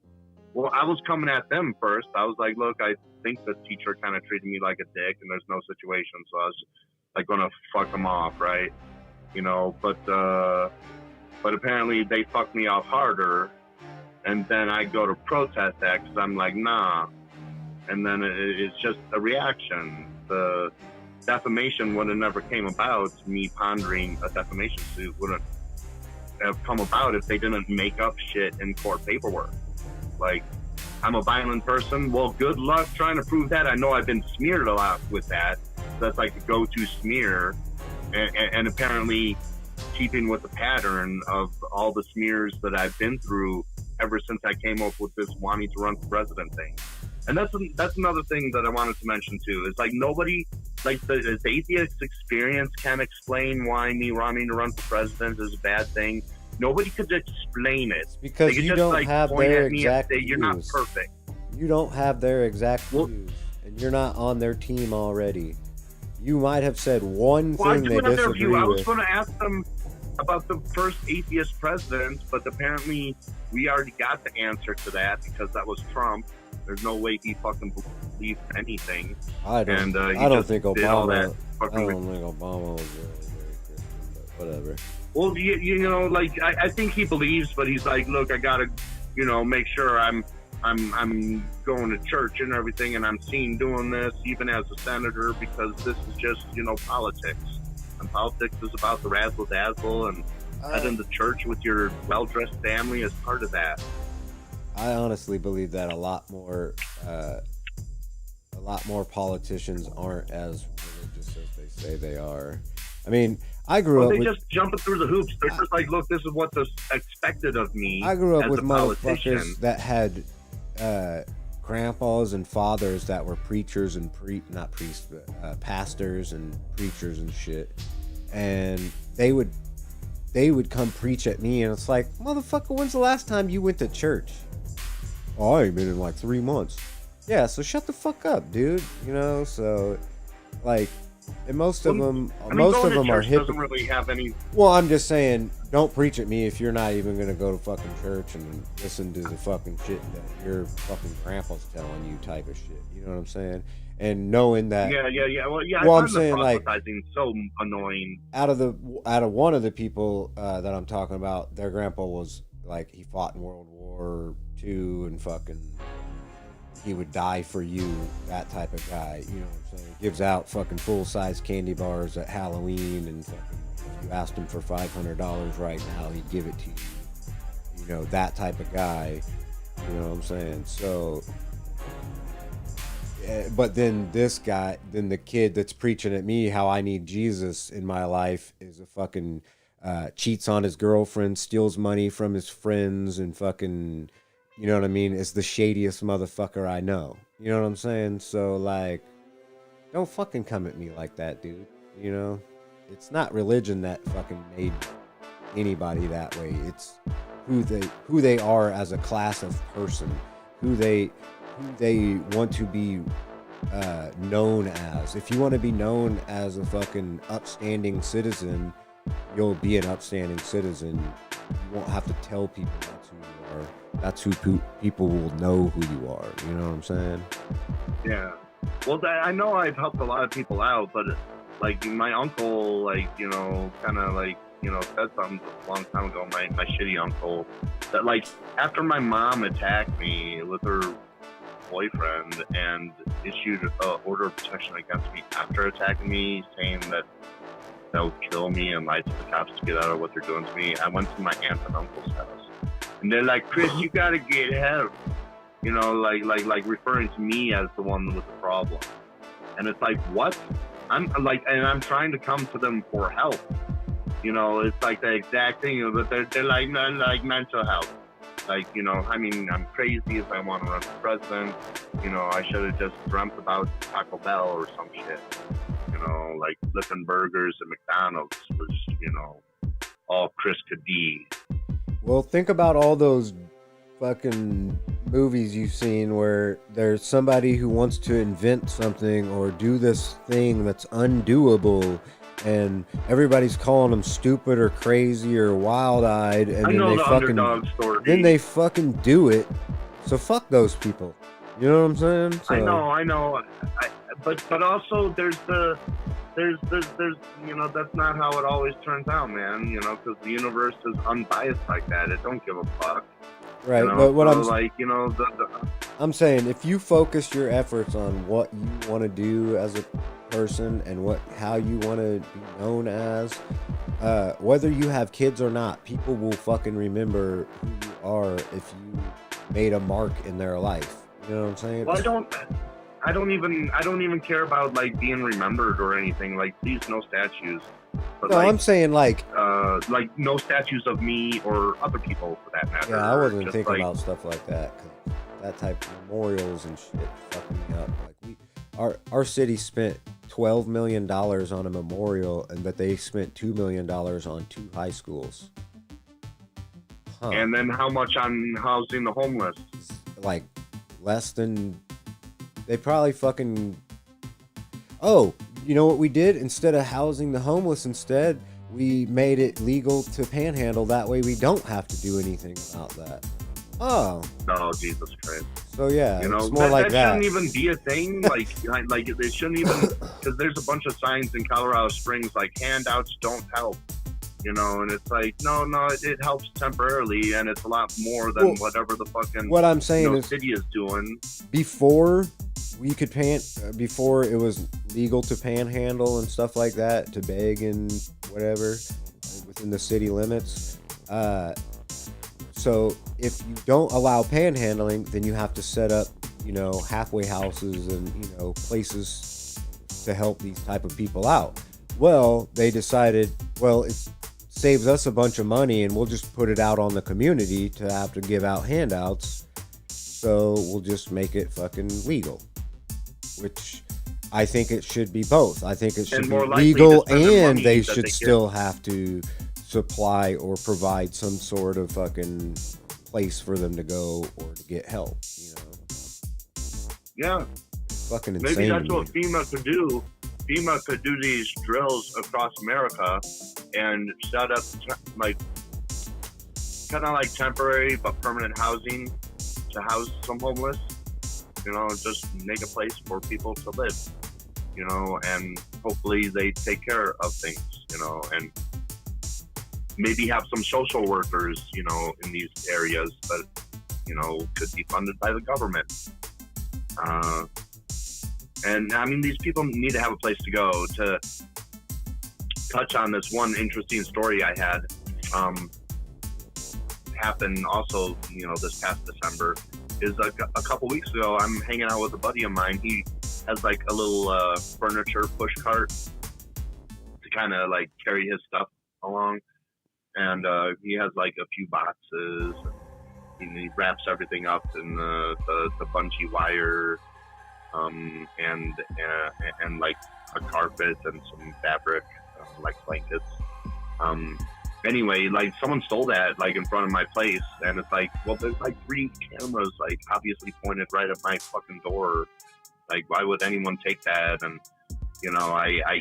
Well, I was coming at them first. I was like, look, I think the teacher kind of treated me like a dick, and there's no situation, so I was like going to fuck them off, right? You know, but apparently they fucked me off harder, and then I go to protest that because I'm like, nah. And then it's just a reaction. The defamation would have never came about. Me pondering a defamation suit wouldn't have come about if they didn't make up shit in court paperwork. Like, I'm a violent person. Well, good luck trying to prove that. I know I've been smeared a lot with that. That's like the go-to smear. And apparently keeping with the pattern of all the smears that I've been through ever since I came up with this wanting to run for president thing. And that's another thing that I wanted to mention too. Is like nobody, like the atheist experience can't explain why me wanting to run for president is a bad thing. Nobody could explain it. It's because you just, don't like, have point their at me exact and say, you're not views. perfect. You don't have their exact views, and you're not on their team already. You might have said one Well, I thing do they have their disagree view. I was with. going to ask them about the first atheist president, but apparently we already got the answer to that because that was Trump. There's no way he fucking believed anything. I don't. And, he I don't just think did all Obama. that fucking I don't think Obama was really very Christian, but whatever. Well, you know, like I think he believes, but he's like, look, I gotta, you know, make sure I'm going to church and everything, and I'm seen doing this even as a senator because this is just, you know, politics. And politics is about the razzle dazzle and heading to church with your well-dressed family as part of that. I honestly believe that a lot more politicians aren't as religious as they say they are. I mean, I grew up They with just jumping through the hoops. They're just like, look, this is what's expected of me. I grew up as with a politician. motherfuckers that had grandpas and fathers that were preachers and not priests, but pastors and preachers and shit, and they would come preach at me, and it's like, motherfucker, when's the last time you went to church? Oh, I ain't been in like 3 months. Yeah, so shut the fuck up, dude. You know, so like, and most of them are Doesn't hypocrites. really have any. Well, I'm just saying, don't preach at me if you're not even gonna go to fucking church and listen to the fucking shit that your fucking grandpa's telling you, type of shit. You know what I'm saying? And knowing that. Yeah. Well, yeah. Well, I I'm find saying, the like, proselytizing so annoying. Out of one of the people that I'm talking about, their grandpa was like, he fought in World War II and fucking, he would die for you, that type of guy. You know what I'm saying? Gives out fucking full-size candy bars at Halloween, and fucking, if you asked him for $500 right now, he'd give it to you. You know, that type of guy. You know what I'm saying? So, but then this guy, then the kid that's preaching at me how I need Jesus in my life is a fucking cheats on his girlfriend, steals money from his friends, and fucking, you know what I mean? Is the shadiest motherfucker I know. You know what I'm saying? So, like, don't fucking come at me like that, dude. You know, it's not religion that fucking made anybody that way. It's who they are as a class of person, who they want to be known as. If you want to be known as a fucking upstanding citizen, you'll be an upstanding citizen. You won't have to tell people that's who you are. That's who people will know who you are. You know what I'm saying? Yeah. Well, I know I've helped a lot of people out, but like my uncle, like, you know, kind of like, you know, said something a long time ago. My shitty uncle, that like after my mom attacked me with her boyfriend and issued an order of protection against me after attacking me, saying that they'll kill me and lied to the cops to get out of what they're doing to me, I went to my aunt and uncle's house, and they're like, Chris, you gotta get help. You know, like referring to me as the one with the problem. And it's like, what? I'm like, and I'm trying to come to them for help. You know, it's like the exact thing, but they're like, no, like mental health. Like, you know, I mean, I'm crazy if I want to run for president. You know, I should have just dreamt about Taco Bell or some shit. You know, like flipping burgers at McDonald's was, you know, all Chris could be. Well, think about all those fucking movies you've seen where there's somebody who wants to invent something or do this thing that's undoable, and everybody's calling them stupid or crazy or wild-eyed, and then they fucking do it. So fuck those people. You know what I'm saying? So, I know. But also there's you know, that's not how it always turns out, man. You know, because the universe is unbiased like that. It don't give a fuck. Right, you know? but what so I'm like, you know, I'm saying, if you focus your efforts on what you want to do as a person and how you want to be known as, whether you have kids or not, people will fucking remember who you are if you made a mark in their life. You know what I'm saying? Well, I don't even care about like being remembered or anything. Like, please, no statues. But, no, like, I'm saying like no statues of me or other people for that matter. Yeah, I wasn't thinking about stuff like that, because that type of memorials and shit fuck me up. Like our city spent $12 million on a memorial, but they spent $2 million on 2 high schools. Huh. And then how much on housing the homeless? Like less than. They probably fucking. Oh, you know what we did? Instead of housing the homeless, we made it legal to panhandle. That way we don't have to do anything about that. Oh, Jesus Christ. So yeah, you know, it's more like that. Shouldn't even be a thing. Like it shouldn't even, because there's a bunch of signs in Colorado Springs like handouts don't help. You know, and it's like, no, it helps temporarily, and it's a lot more than whatever the fucking what I'm saying is, city is doing. Before we could before it was legal to panhandle and stuff like that, to beg and whatever within the city limits. So if you don't allow panhandling, then you have to set up, you know, halfway houses and, you know, places to help these type of people out. Well, they decided, well, it saves us a bunch of money and we'll just put it out on the community to have to give out handouts. So we'll just make it fucking legal, which I think it should be both. I think it should be legal, and they should still have to supply or provide some sort of fucking place for them to go or to get help, you know? Yeah. Fucking insane. Maybe that's what FEMA could do. FEMA could do these drills across America and set up like kind of like temporary but permanent housing to house some homeless. You know, just make a place for people to live, you know, and hopefully they take care of things, you know, and maybe have some social workers, you know, in these areas that, you know, could be funded by the government. And I mean, these people need to have a place to go. To touch on this one interesting story I had, happened also, you know, this past December, is a couple weeks ago, I'm hanging out with a buddy of mine. He has like a little furniture push cart to kind of like carry his stuff along. And he has like a few boxes. He wraps everything up in the bungee wire and like a carpet and some fabric, like blankets. Um, anyway, like someone stole that like in front of my place, and it's like, well, there's like 3 cameras, like obviously pointed right at my fucking door. Like, why would anyone take that? And I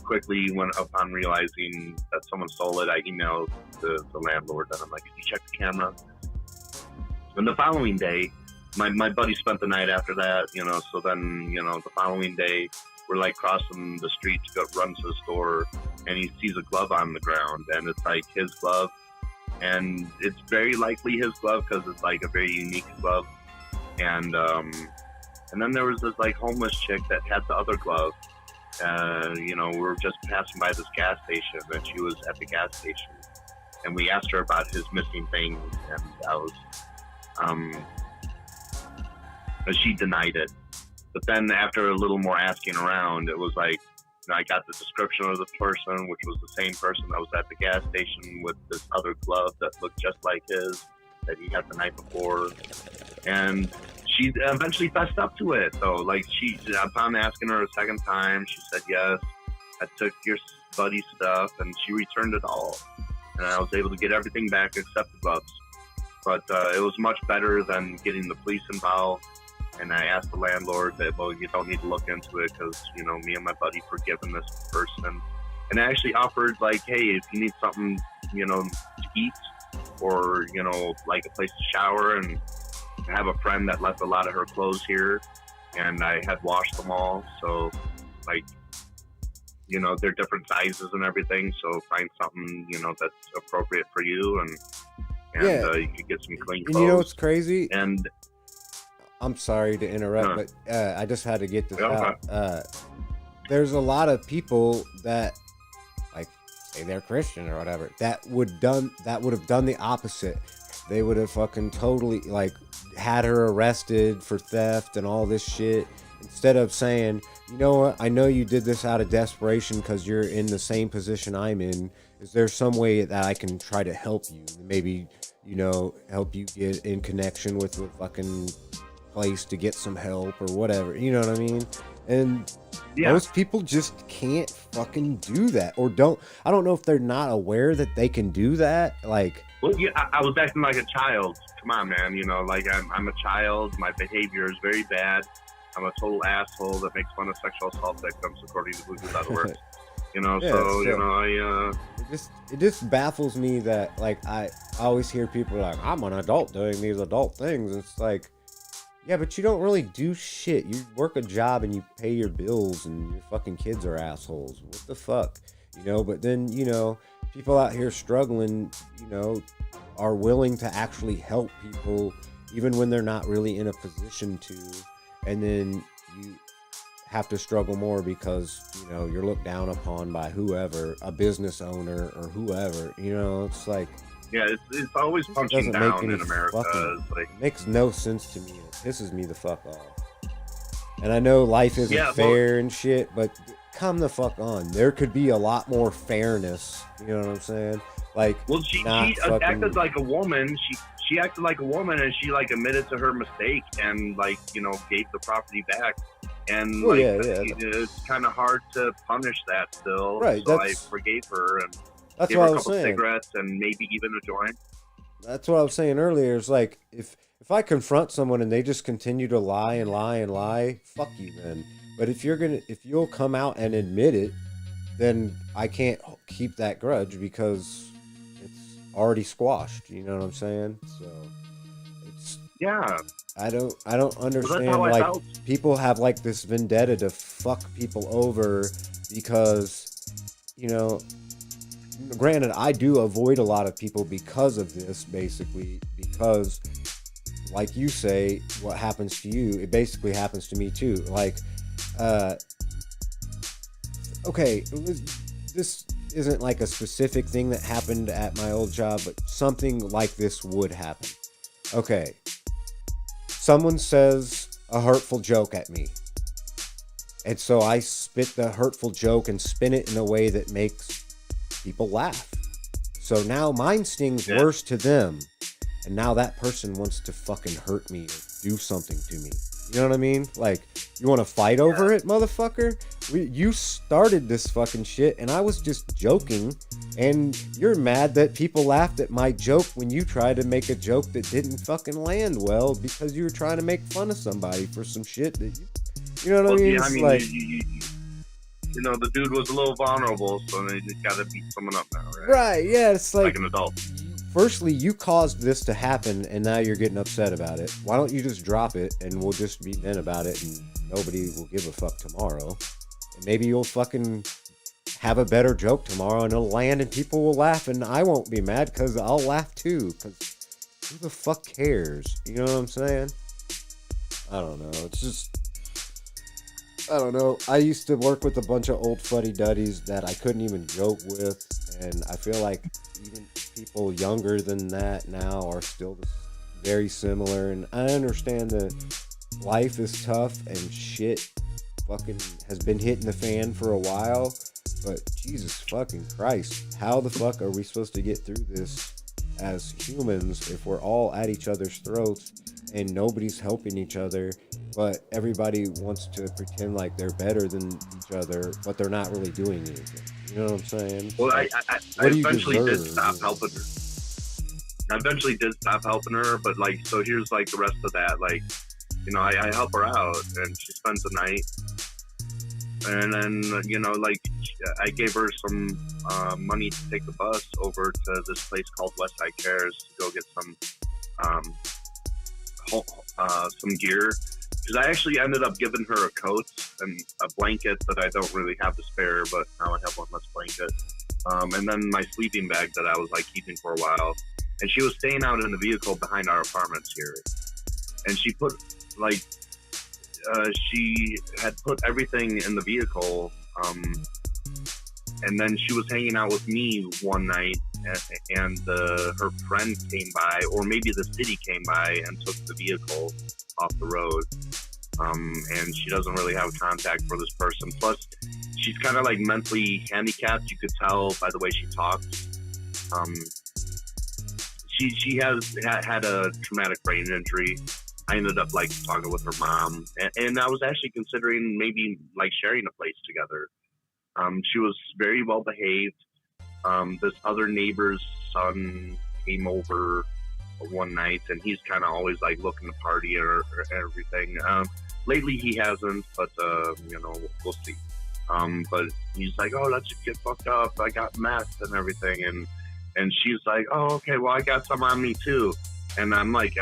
quickly, when upon realizing that someone stole it, I emailed the landlord, and I'm like, "Can you check the camera?" And the following day, my buddy spent the night after that, so then, the following day, we're like crossing the street to go run to the store, and he sees a glove on the ground, and it's like his glove, and it's very likely his glove because it's like a very unique glove, and then there was this like homeless chick that had the other glove. We were just passing by this gas station, and she was at the gas station, and we asked her about his missing things, and she denied it. But then after a little more asking around, it was like, I got the description of the person, which was the same person that was at the gas station with this other glove that looked just like his, that he had the night before. And she eventually fessed up to it, though. Like, upon asking her a second time, she said, yes, I took your buddy's stuff, and she returned it all. And I was able to get everything back except the gloves. But it was much better than getting the police involved. And I asked the landlord that, well, you don't need to look into it because, me and my buddy forgiven this person. And I actually offered, like, hey, if you need something, to eat or, like a place to shower, and I have a friend that left a lot of her clothes here, and I had washed them all. So, like, they're different sizes and everything. So find something, that's appropriate for you, and you could get some clean clothes. And you know what's crazy? And I'm sorry to interrupt, but I just had to get this out. There's a lot of people that, like, say they're Christian or whatever, that would have done the opposite. They would have fucking totally, like, had her arrested for theft and all this shit, instead of saying, you know what, I know you did this out of desperation because you're in the same position I'm in. Is there some way that I can try to help you? Maybe, help you get in connection with a fucking place to get some help or whatever, you know what I mean? And most people just can't fucking do that, or I don't know if they're not aware that they can do that. Like, well, yeah, I was acting like a child. Come on, man. Like I'm a child. My behavior is very bad. I'm a total asshole that makes fun of sexual assault victims, according to Google.org. It just baffles me that, like, I always hear people like, I'm an adult doing these adult things. It's like, yeah, but you don't really do shit. You work a job and you pay your bills, and your fucking kids are assholes. What the fuck? But then, people out here struggling, are willing to actually help people even when they're not really in a position to. And then you have to struggle more because, you're looked down upon by whoever, a business owner or whoever. It's like, yeah, it's always punching down in America. It makes no sense to me. It pisses me the fuck off. And I know life isn't fair and shit, but come the fuck on. There could be a lot more fairness. You know what I'm saying? Like, well, she acted like a woman. She acted like a woman, and she like admitted to her mistake and like gave the property back. And it's kind of hard to punish that still. Right. So I forgave her and gave her a couple cigarettes and maybe even a joint. That's what I was saying earlier. It's like, if I confront someone and they just continue to lie and lie and lie, fuck you then. But if you'll come out and admit it, then I can't keep that grudge because it's already squashed. You know what I'm saying? So it's, I don't understand, like, people have like this vendetta to fuck people over because, granted, I do avoid a lot of people because of this, basically, because, like you say, what happens to you, it basically happens to me too. Like, okay, this isn't like a specific thing that happened at my old job, but something like this would happen. Okay, someone says a hurtful joke at me, and so I spit the hurtful joke and spin it in a way that makes people laugh. So now mine stings worse to them, and now that person wants to fucking hurt me or do something to me. You know what I mean? Like, you want to fight over it, motherfucker? You started this fucking shit, and I was just joking, and you're mad that people laughed at my joke when you tried to make a joke that didn't fucking land well because you were trying to make fun of somebody for some shit that you know what I mean? Yeah, I mean, like, you know, the dude was a little vulnerable, so they just gotta beat someone up now, right? Right, yeah, it's like an adult. Firstly, you caused this to happen, and now you're getting upset about it. Why don't you just drop it, and we'll just be men about it, and nobody will give a fuck tomorrow. And maybe you'll fucking have a better joke tomorrow, and it'll land, and people will laugh, and I won't be mad, because I'll laugh too, because who the fuck cares? You know what I'm saying? I don't know. It's just... I don't know. I used to work with a bunch of old fuddy-duddies that I couldn't even joke with, and I feel like even people younger than that now are still very similar. And I understand that life is tough and shit fucking has been hitting the fan for a while, but Jesus fucking Christ, how the fuck are we supposed to get through this as humans if we're all at each other's throats and nobody's helping each other, but everybody wants to pretend like they're better than each other, but they're not really doing anything? You know what I'm saying? Well, like, I eventually did stop helping her. I eventually did stop helping her, but like, so here's like the rest of that. Like, you know, I help her out, and she spends the night, and then, you know, like, I gave her some money to take the bus over to this place called Westside Cares to go get some gear. Because I actually ended up giving her a coat and a blanket that I don't really have to spare, but now I have one less blanket. And then my sleeping bag that I was like keeping for a while. And she was staying out in the vehicle behind our apartments here. And she put like, she had put everything in the vehicle. And then she was hanging out with me one night, and her friend came by, or maybe the city came by and took the vehicle off the road. And she doesn't really have contact for this person. Plus, she's kind of like mentally handicapped. You could tell by the way she talks. She has had a traumatic brain injury. I ended up like talking with her mom, and I was actually considering maybe like sharing a place together. She was very well behaved. This other neighbor's son came over one night, and he's kind of always like looking to party or everything. Lately he hasn't, but you know, we'll see. But he's like, oh, let's just get fucked up. I got meth and everything, and she's like, oh, okay, well, I got some on me too. And I'm like,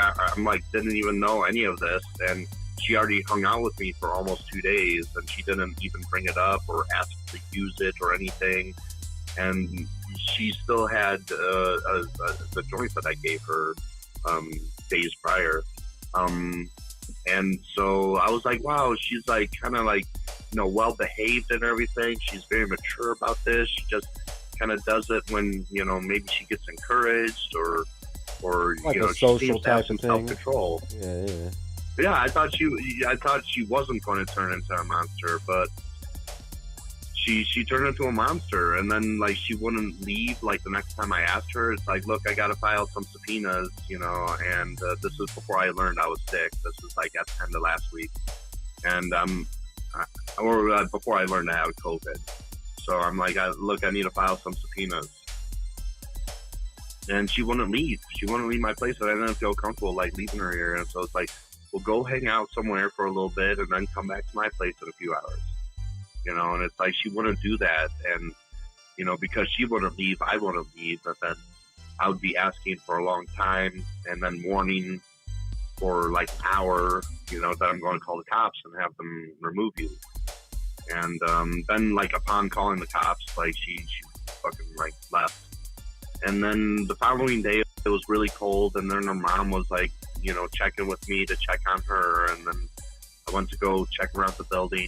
didn't even know any of this, and she already hung out with me for almost 2 days, and she didn't even bring it up or ask to use it or anything. And she still had the joint that I gave her days prior. And so I was like, wow, she's like kind of like, you know, well behaved and everything. She's very mature about this. She just kind of does it when, you know, maybe she gets encouraged or like you know, a social she seems to have some type of thing. self-control. Yeah. Yeah, I thought she wasn't going to turn into a monster, but she turned into a monster. And then like she wouldn't leave. Like the next time I asked her, it's like, look, I got to file some subpoenas, you know. And this is before I learned I was sick. This was like at the end of last week, and before I learned I had COVID. So I'm like, look, I need to file some subpoenas. And she wouldn't leave. She wouldn't leave my place, and I didn't feel comfortable like leaving her here. And so it's like, we'll go hang out somewhere for a little bit and then come back to my place in a few hours. You know, and it's like she wouldn't do that. And, you know, because she wouldn't leave, I wouldn't leave. But then I would be asking for a long time and then warning for like an hour, you know, that I'm going to call the cops and have them remove you. And then, like, upon calling the cops, like, she fucking, like, left. And then the following day, it was really cold, and then her mom was, like, you know, checking with me to check on her, and then I went to go check around the building.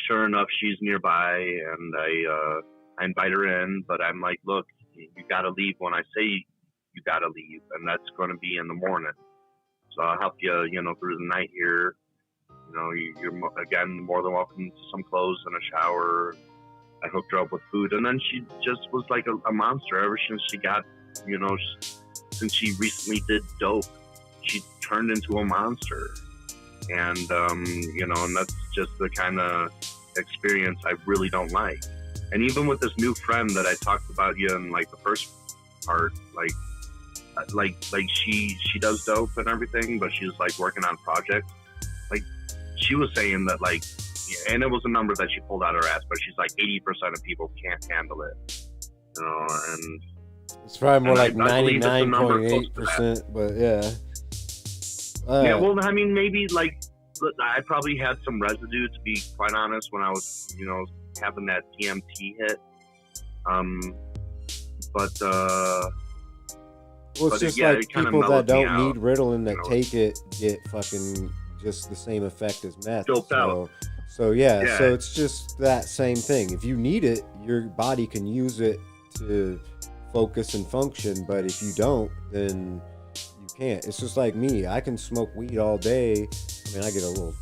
Sure enough, she's nearby, and I invite her in, but I'm like, look, you gotta leave when I say you gotta leave, and that's gonna be in the morning. So I'll help you, you know, through the night here. You know, you're, again, more than welcome to some clothes and a shower. I hooked her up with food, and then she just was like a monster ever since she got, you know, since she recently did dope, she turned into a monster. And, you know, and that's just the kind of experience I really don't like. And even with this new friend that I talked about you in like the first part, like she does dope and everything, but she's like working on projects. Like she was saying that like, and it was a number that she pulled out her ass, but she's like 80% of people can't handle it, you know, and it's probably more like I believe it's a number close to 99.8%, but yeah. Yeah, well, I mean, maybe like I probably had some residue, to be quite honest, when I was, you know, having that DMT hit. But well, it's just yeah, like it people that don't need out, Ritalin that you know? take it get fucking just the same effect as meth. Doped out. So yeah, so Yeah. it's just that same thing. If you need it, your body can use it to focus and function, but if you don't, then you can't. It's just like me. I can smoke weed all day. I mean, I get a little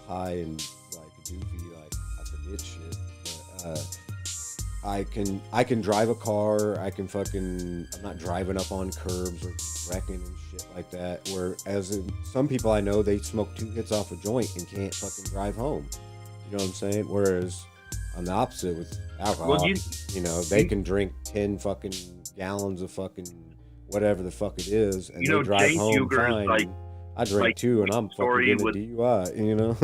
high and like goofy, like I forget shit. But I can drive a car. I can fucking. I'm not driving up on curbs or wrecking and shit like that. Whereas some people I know, they smoke 2 hits off a joint and can't fucking drive home. You know what I'm saying? Whereas I'm the opposite with alcohol. Well, you know, they can drink 10 fucking gallons of fucking whatever the fuck it is, and You know, they drive Jane home Huger's, fine. like- I drink like too, and I'm fucking story getting a with- DUI. You know.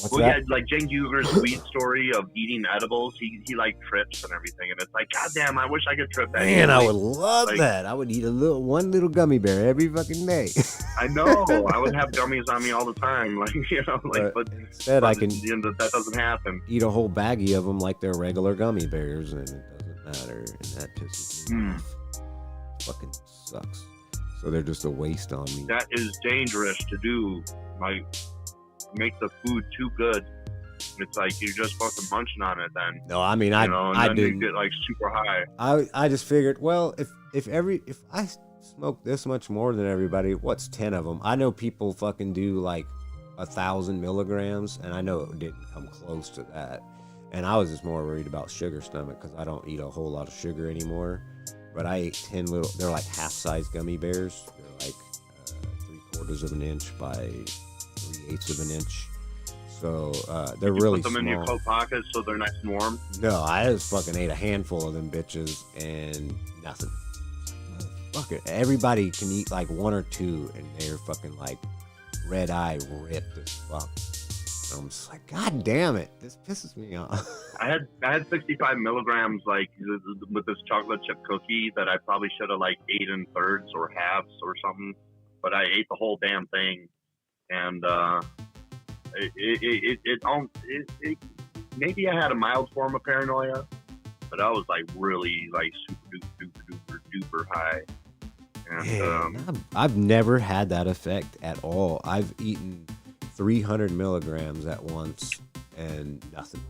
What's well, that? yeah, like Jane Huger's weed story of eating edibles, he like trips and everything, and it's like, goddamn, I wish I could trip that. Man, I easily. would love like- that. I would eat one little gummy bear every fucking day. I know. I would have gummies on me all the time, like, you know, like, but instead, I can you know, that doesn't happen. eat a whole baggie of them like they're regular gummy bears, and it doesn't matter, and that pisses me off. Fucking sucks. So they're just a waste on me. That is dangerous to do. Like, make the food too good. It's like you're just fucking munching on it then. No, I mean, You know, and I then you didn't. get like super high. I just figured, well, if I smoke this much more than everybody, what's 10 of them? I know people fucking do like 1,000 milligrams, and I know it didn't come close to that. And I was just more worried about sugar stomach because I don't eat a whole lot of sugar anymore. But I ate 10 little, they're like half-size gummy bears. They're like 3/4 of an inch by 3/8 of an inch. So they're You really put them small. in your coat pockets so they're nice and warm. No, I just fucking ate a handful of them bitches and nothing. Motherfucker, everybody can eat like 1 or 2 and they're fucking like red eye ripped as fuck. And I'm just like, God damn it, this pisses me off. I had 65 milligrams like with this chocolate chip cookie that I probably should have like ate in thirds or halves or something, but I ate the whole damn thing, and it maybe I had a mild form of paranoia, but I was like really like super duper high. And Man, I've never had that effect at all. I've eaten 300 milligrams at once and nothing.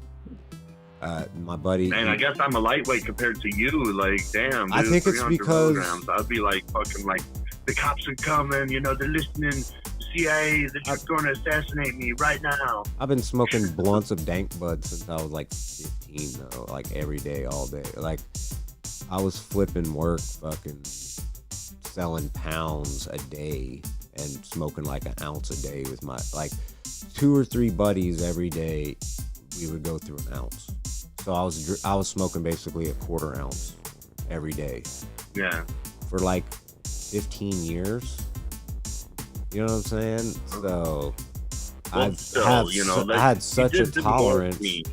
My buddy. man, I guess I'm a lightweight compared to you. Like, damn, dude, I think it's 300 because- milligrams. I'd be like fucking like the cops are coming. You know, they're listening. CIA, they're just going to assassinate me right now. I've been smoking blunts of dank bud since I was like 15 though, like every day, all day. Like I was flipping work, fucking selling pounds a day and smoking like an ounce a day with my like 2 or 3 buddies every day. We would go through an ounce. So I was smoking basically a 1/4 ounce every day Yeah. for like 15 years. You know what I'm saying? So Well, still, you know, I had such a did more tolerance for me.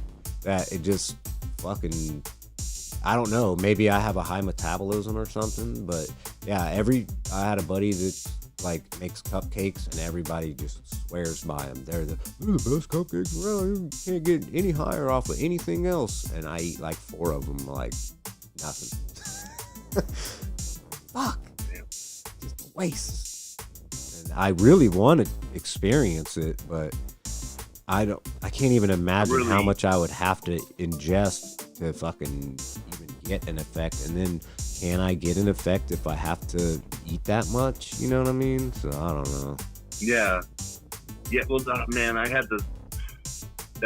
that it just fucking, I don't know, maybe I have a high metabolism or something, but yeah, I had a buddy that like makes cupcakes and everybody just swears by them. They're the best cupcakes around. You can't get any higher off of anything else. And I eat like 4 of them, like nothing. Fuck. Just a waste. And I really want to experience it, but I can't even imagine how Really? much I would have to ingest to fucking even get an effect. And then can I get an effect if I have to eat that much? You know what I mean? So I don't know. Yeah. Yeah, well, man, I had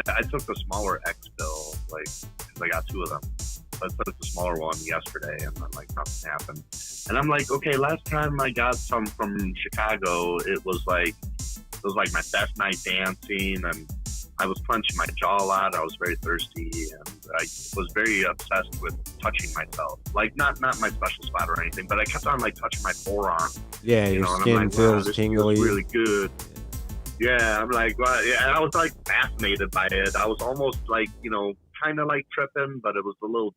I took the smaller X pill, like, because I got 2 of them. So I took the smaller one yesterday, and then, like, nothing happened. And I'm like, okay, last time I got some from Chicago, it was like my best night dancing, and I was clenching my jaw a lot. I was very thirsty, and I was very obsessed with touching myself. Like not my special spot or anything, but I kept on like touching my forearm. Yeah, your skin and I'm like, feels this tingly. feels really good. Yeah, I'm like, well, yeah, and I was like fascinated by it. I was almost like, kind of like tripping, but it was a little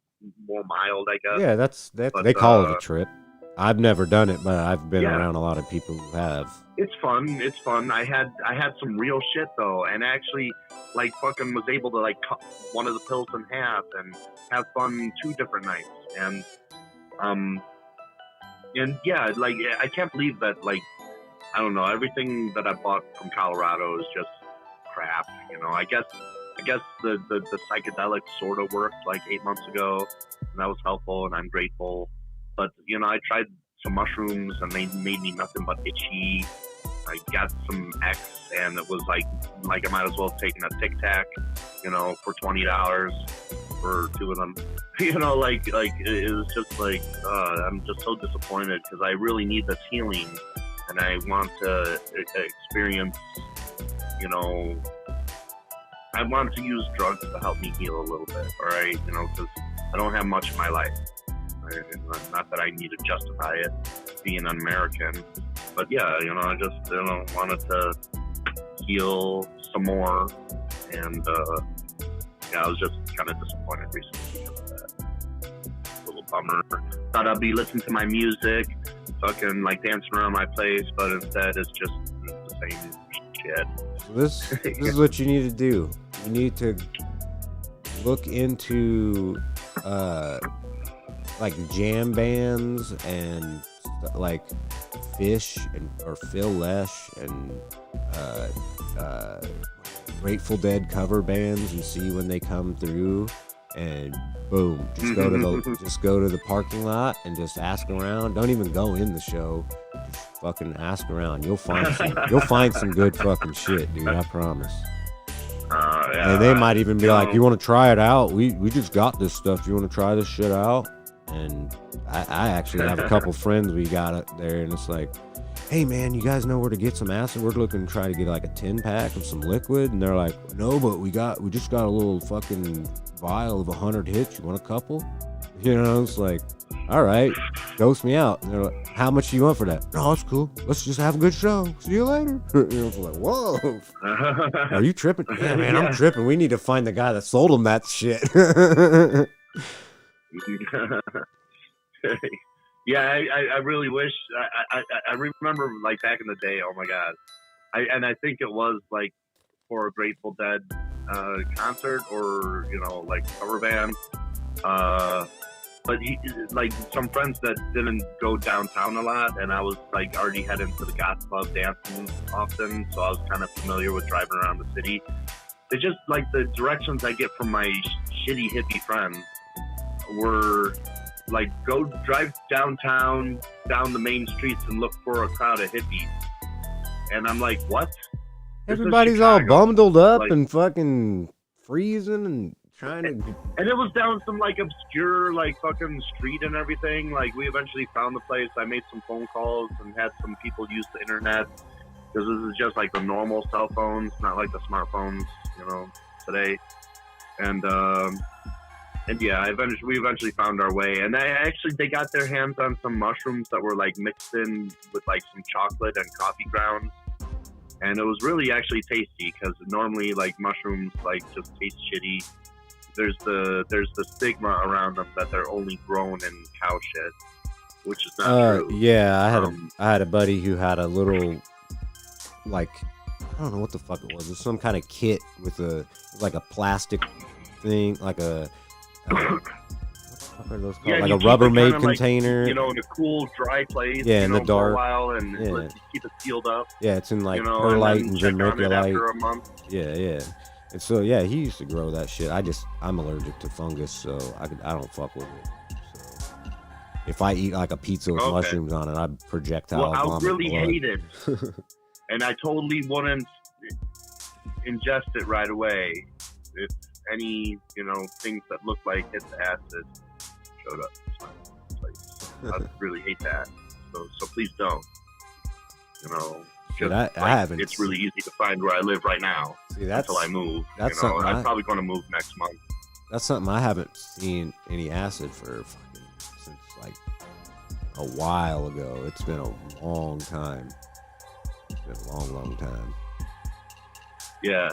more mild, I guess. Yeah, that's But, they call it a trip. I've never done it, but I've been yeah. around a lot of people who have. It's fun. It's fun. I had some real shit though, and actually, like, fucking was able to like cut one of the pills in half and have fun 2 different nights. And yeah, like I can't believe that. Like, I don't know. Everything that I bought from Colorado is just crap. I guess the psychedelic sort of worked like 8 months ago, and that was helpful, and I'm grateful. But I tried some mushrooms, and they made me nothing but itchy. I got some X, and it was like I might as well have taken a Tic Tac, for $20 for 2 of them. Like it was just like I'm just so disappointed because I really need this healing, and I want to experience, I want to use drugs to help me heal a little bit, all right? Because I don't have much in my life. Not that I need to justify it being an American, but yeah, I just wanted to heal some more, and yeah, I was just kind of disappointed recently because of that. A little bummer. Thought I'd be listening to my music, fucking like dancing around my place, but instead it's just the same shit. This is what you need to do. You need to look into like jam bands and like Fish or Phil Lesh and Grateful Dead cover bands and see when they come through, and boom, just go to the parking lot and just ask around. Don't even go in the show. Just fucking ask around. You'll find some good fucking shit, dude. I promise. Yeah, and they might even be like, "You want to try it out? We just got this stuff. You want to try this shit out?" And I actually have a couple friends we got up there, and it's like, "Hey man, you guys know where to get some acid? We're looking to try to get like a 10-pack of some liquid." And they're like, "No, but we just got a little fucking vial of 100 hits. You want a couple?" It's like, all right, dose me out. And they're like, "How much do you want for that?" "No, it's cool. Let's just have a good show. See you later." It's like, whoa. Are you tripping? Yeah, man, I'm tripping. We need to find the guy that sold him that shit. Yeah, I really wish. I remember like back in the day. Oh my god! I think it was like for a Grateful Dead concert or like cover band. But like some friends that didn't go downtown a lot, and I was like already heading to the goth club dancing often, so I was kind of familiar with driving around the city. It's just like the directions I get from my shitty hippie friends were like, go drive downtown, down the main streets, and look for a crowd of hippies. And I'm like, what? Everybody's all bundled up and fucking freezing and trying to. And it was down some like obscure like fucking street and everything. Like we eventually found the place. I made some phone calls and had some people use the internet, because this is just like the normal cell phones, not like the smartphones, today. And yeah, we eventually found our way. And they got their hands on some mushrooms that were like mixed in with like some chocolate and coffee grounds. And it was really actually tasty, because normally like mushrooms like just taste shitty. There's the stigma around them that they're only grown in cow shit, which is not true. Yeah, I had a buddy who had a little, like, I don't know what the fuck it was. It was some kind of kit with like a plastic thing, like a what the fuck are those called? Yeah, like a Rubbermaid like, container. in a cool, dry place. Yeah, in the dark. For a while, and keep it sealed up. Yeah, it's in like perlite and vermiculite. After a month. Yeah. And so yeah, he used to grow that shit. I'm allergic to fungus, so I don't fuck with it. So if I eat like a pizza with mushrooms on it, I projectile vomit. I really hate it, and I totally wouldn't ingest it right away if any things that look like it's acid showed up in my place. I'd really hate that. So please don't. You know, Shit, just, I haven't. It's really easy to find where I live right now. See, that's until I move. That's you know, something I'm probably going to move next month. That's something I haven't seen any acid for fucking since like a while ago. It's been a long time. It's been a long time. Yeah.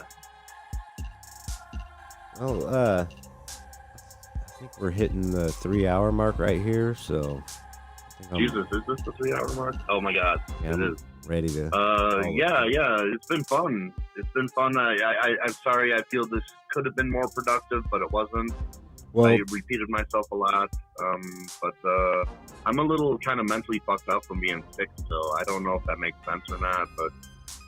Well, I think we're hitting the 3-hour mark right here, so I think Jesus, is this the 3-hour mark? Oh my God, yeah, it I'm is. ready to. Yeah, it's been fun. It's been fun. I'm sorry. I feel this could have been more productive, but it wasn't. Well, I repeated myself a lot. But I'm a little kind of mentally fucked up from being sick still. I don't know if that makes sense or not, but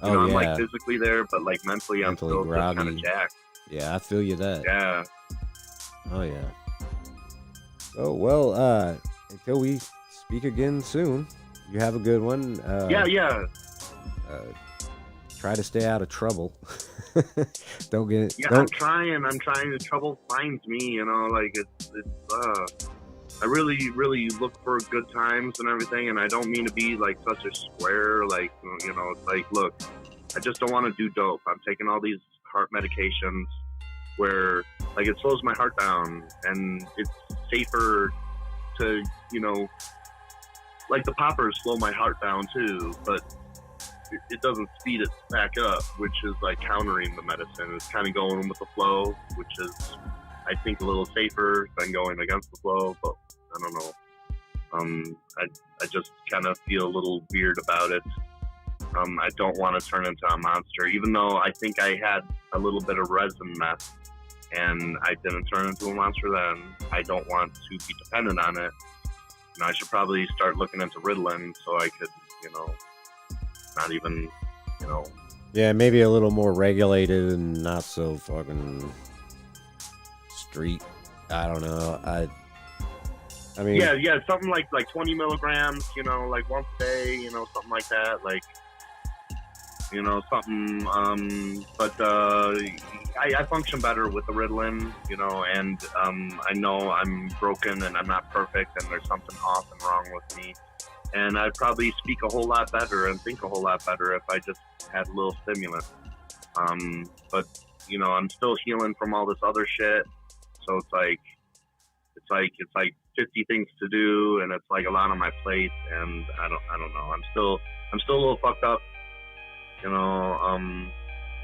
you know, I'm like physically there, but like mentally I'm still just kind of jacked. Yeah, I feel you that. Yeah. Oh yeah. Oh well, until we speak again soon, you have a good one. Yeah. Try to stay out of trouble. Don't get. Yeah, don't... I'm trying. The trouble finds me. You know, like it's. I really look for good times and everything, and I don't mean to be like such a square. Like, you know, it's like, look, I just don't want to do dope. I'm taking all these heart medications where like it slows my heart down, and it's safer to, you know, like the poppers slow my heart down too, but it doesn't speed it back up, which is like countering the medicine. It's kind of going with the flow, which is, I think, a little safer than going against the flow, but I don't know. I just kind of feel a little weird about it. I don't want to turn into a monster, even though I think I had a little bit of resin meth and I didn't turn into a monster then. I don't want to be dependent on it. You know, I should probably start looking into Ritalin so I could, you know, not even, you know. Yeah, maybe a little more regulated and not so fucking street. I don't know. I mean. Yeah, something like 20 milligrams, you know, like once a day, you know, something like that. Like, you know, something. But I function better with the Ritalin, you know, and I know I'm broken and I'm not perfect and there's something off and wrong with me. And I'd probably speak a whole lot better and think a whole lot better if I just had a little stimulant. But you know, I'm still healing from all this other shit. So it's like 50 things to do, and it's like a lot on my plate, and I don't know. I'm still a little fucked up, you know.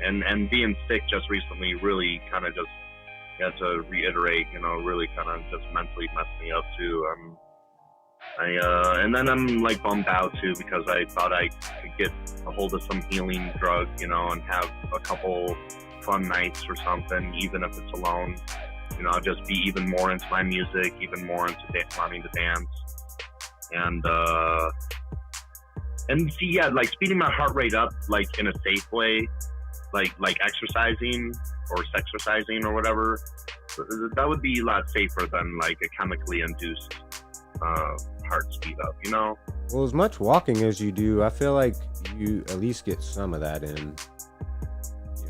And being sick just recently really kind of just had to reiterate, you know, really kind of just mentally messed me up too. And then I'm like bummed out too because I thought I could get a hold of some healing drug, you know, and have a couple fun nights or something, even if it's alone. You know, I'll just be even more into my music, even more into wanting to dance, and see, yeah, like speeding my heart rate up, like in a safe way, like exercising or sexercising or whatever. That would be a lot safer than like a chemically induced heart speed up, you know? Well, as much walking as you do, I feel like you at least get some of that in. You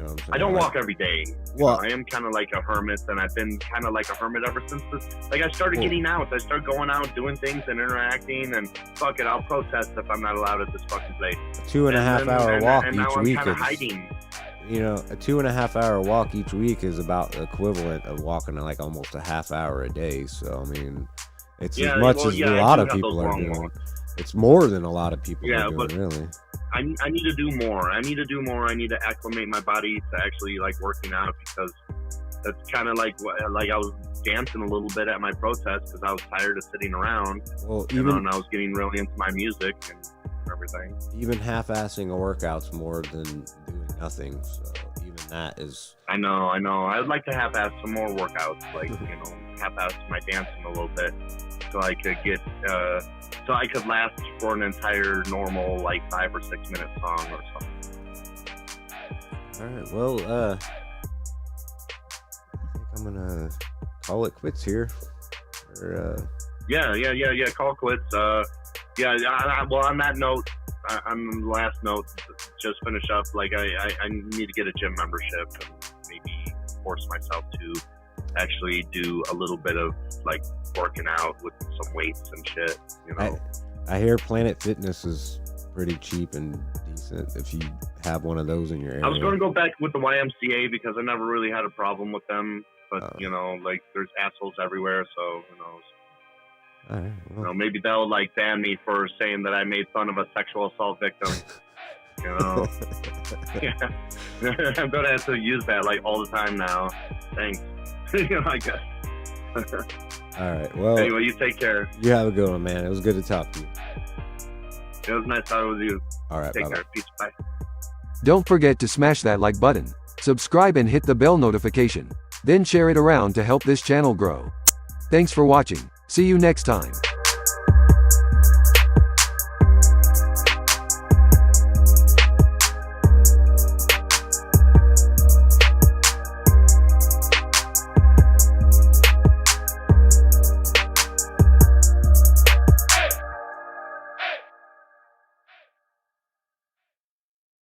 know what I'm saying? I don't walk every day. Well, I am kind of like a hermit, and I've been kind of like a hermit ever since this. Like, I started getting out. I started going out, doing things, and interacting, and fuck it, I'll protest if I'm not allowed at this fucking place. A 2.5 hour walk and each now week I'm kind of is, hiding. you know, a 2.5 hour walk each week is about the equivalent of walking like almost a half hour a day. So, I mean, it's as much as a lot of people are doing. It's more than a lot of people are doing, really. I need to do more. I need to acclimate my body to actually like working out, because that's kind of like I was dancing a little bit at my protest because I was tired of sitting around. Well, and I was getting really into my music and everything. Even half-assing a workout's more than doing nothing. So even that is. I know. I would like to half-ass some more workouts, like half-ass my dancing a little bit, so I could get. So I could last for an entire normal, like 5 or 6 minute song or something. All right. Well, I think I'm gonna call it quits here. Yeah. Call quits. Well, on that note, on the last note, just finish up. Like I need to get a gym membership and maybe force myself to actually do a little bit of like working out with some weights and shit. You know, I hear Planet Fitness is pretty cheap and decent if you have one of those in your area. I was going to go back with the YMCA because I never really had a problem with them, but you know, like there's assholes everywhere, so who knows. All right, well. You know, maybe they'll like ban me for saying that I made fun of a sexual assault victim. You know, yeah. I'm gonna have to use that like all the time now. Thanks. You know, I guess. All right. Well. Anyway, you take care. You have a good one, man. It was good to talk to you. It was nice talking with you. All right. Take bye-bye. care. Peace. Bye. Don't forget to smash that like button, subscribe and hit the bell notification. Then share it around to help this channel grow. Thanks for watching. See you next time.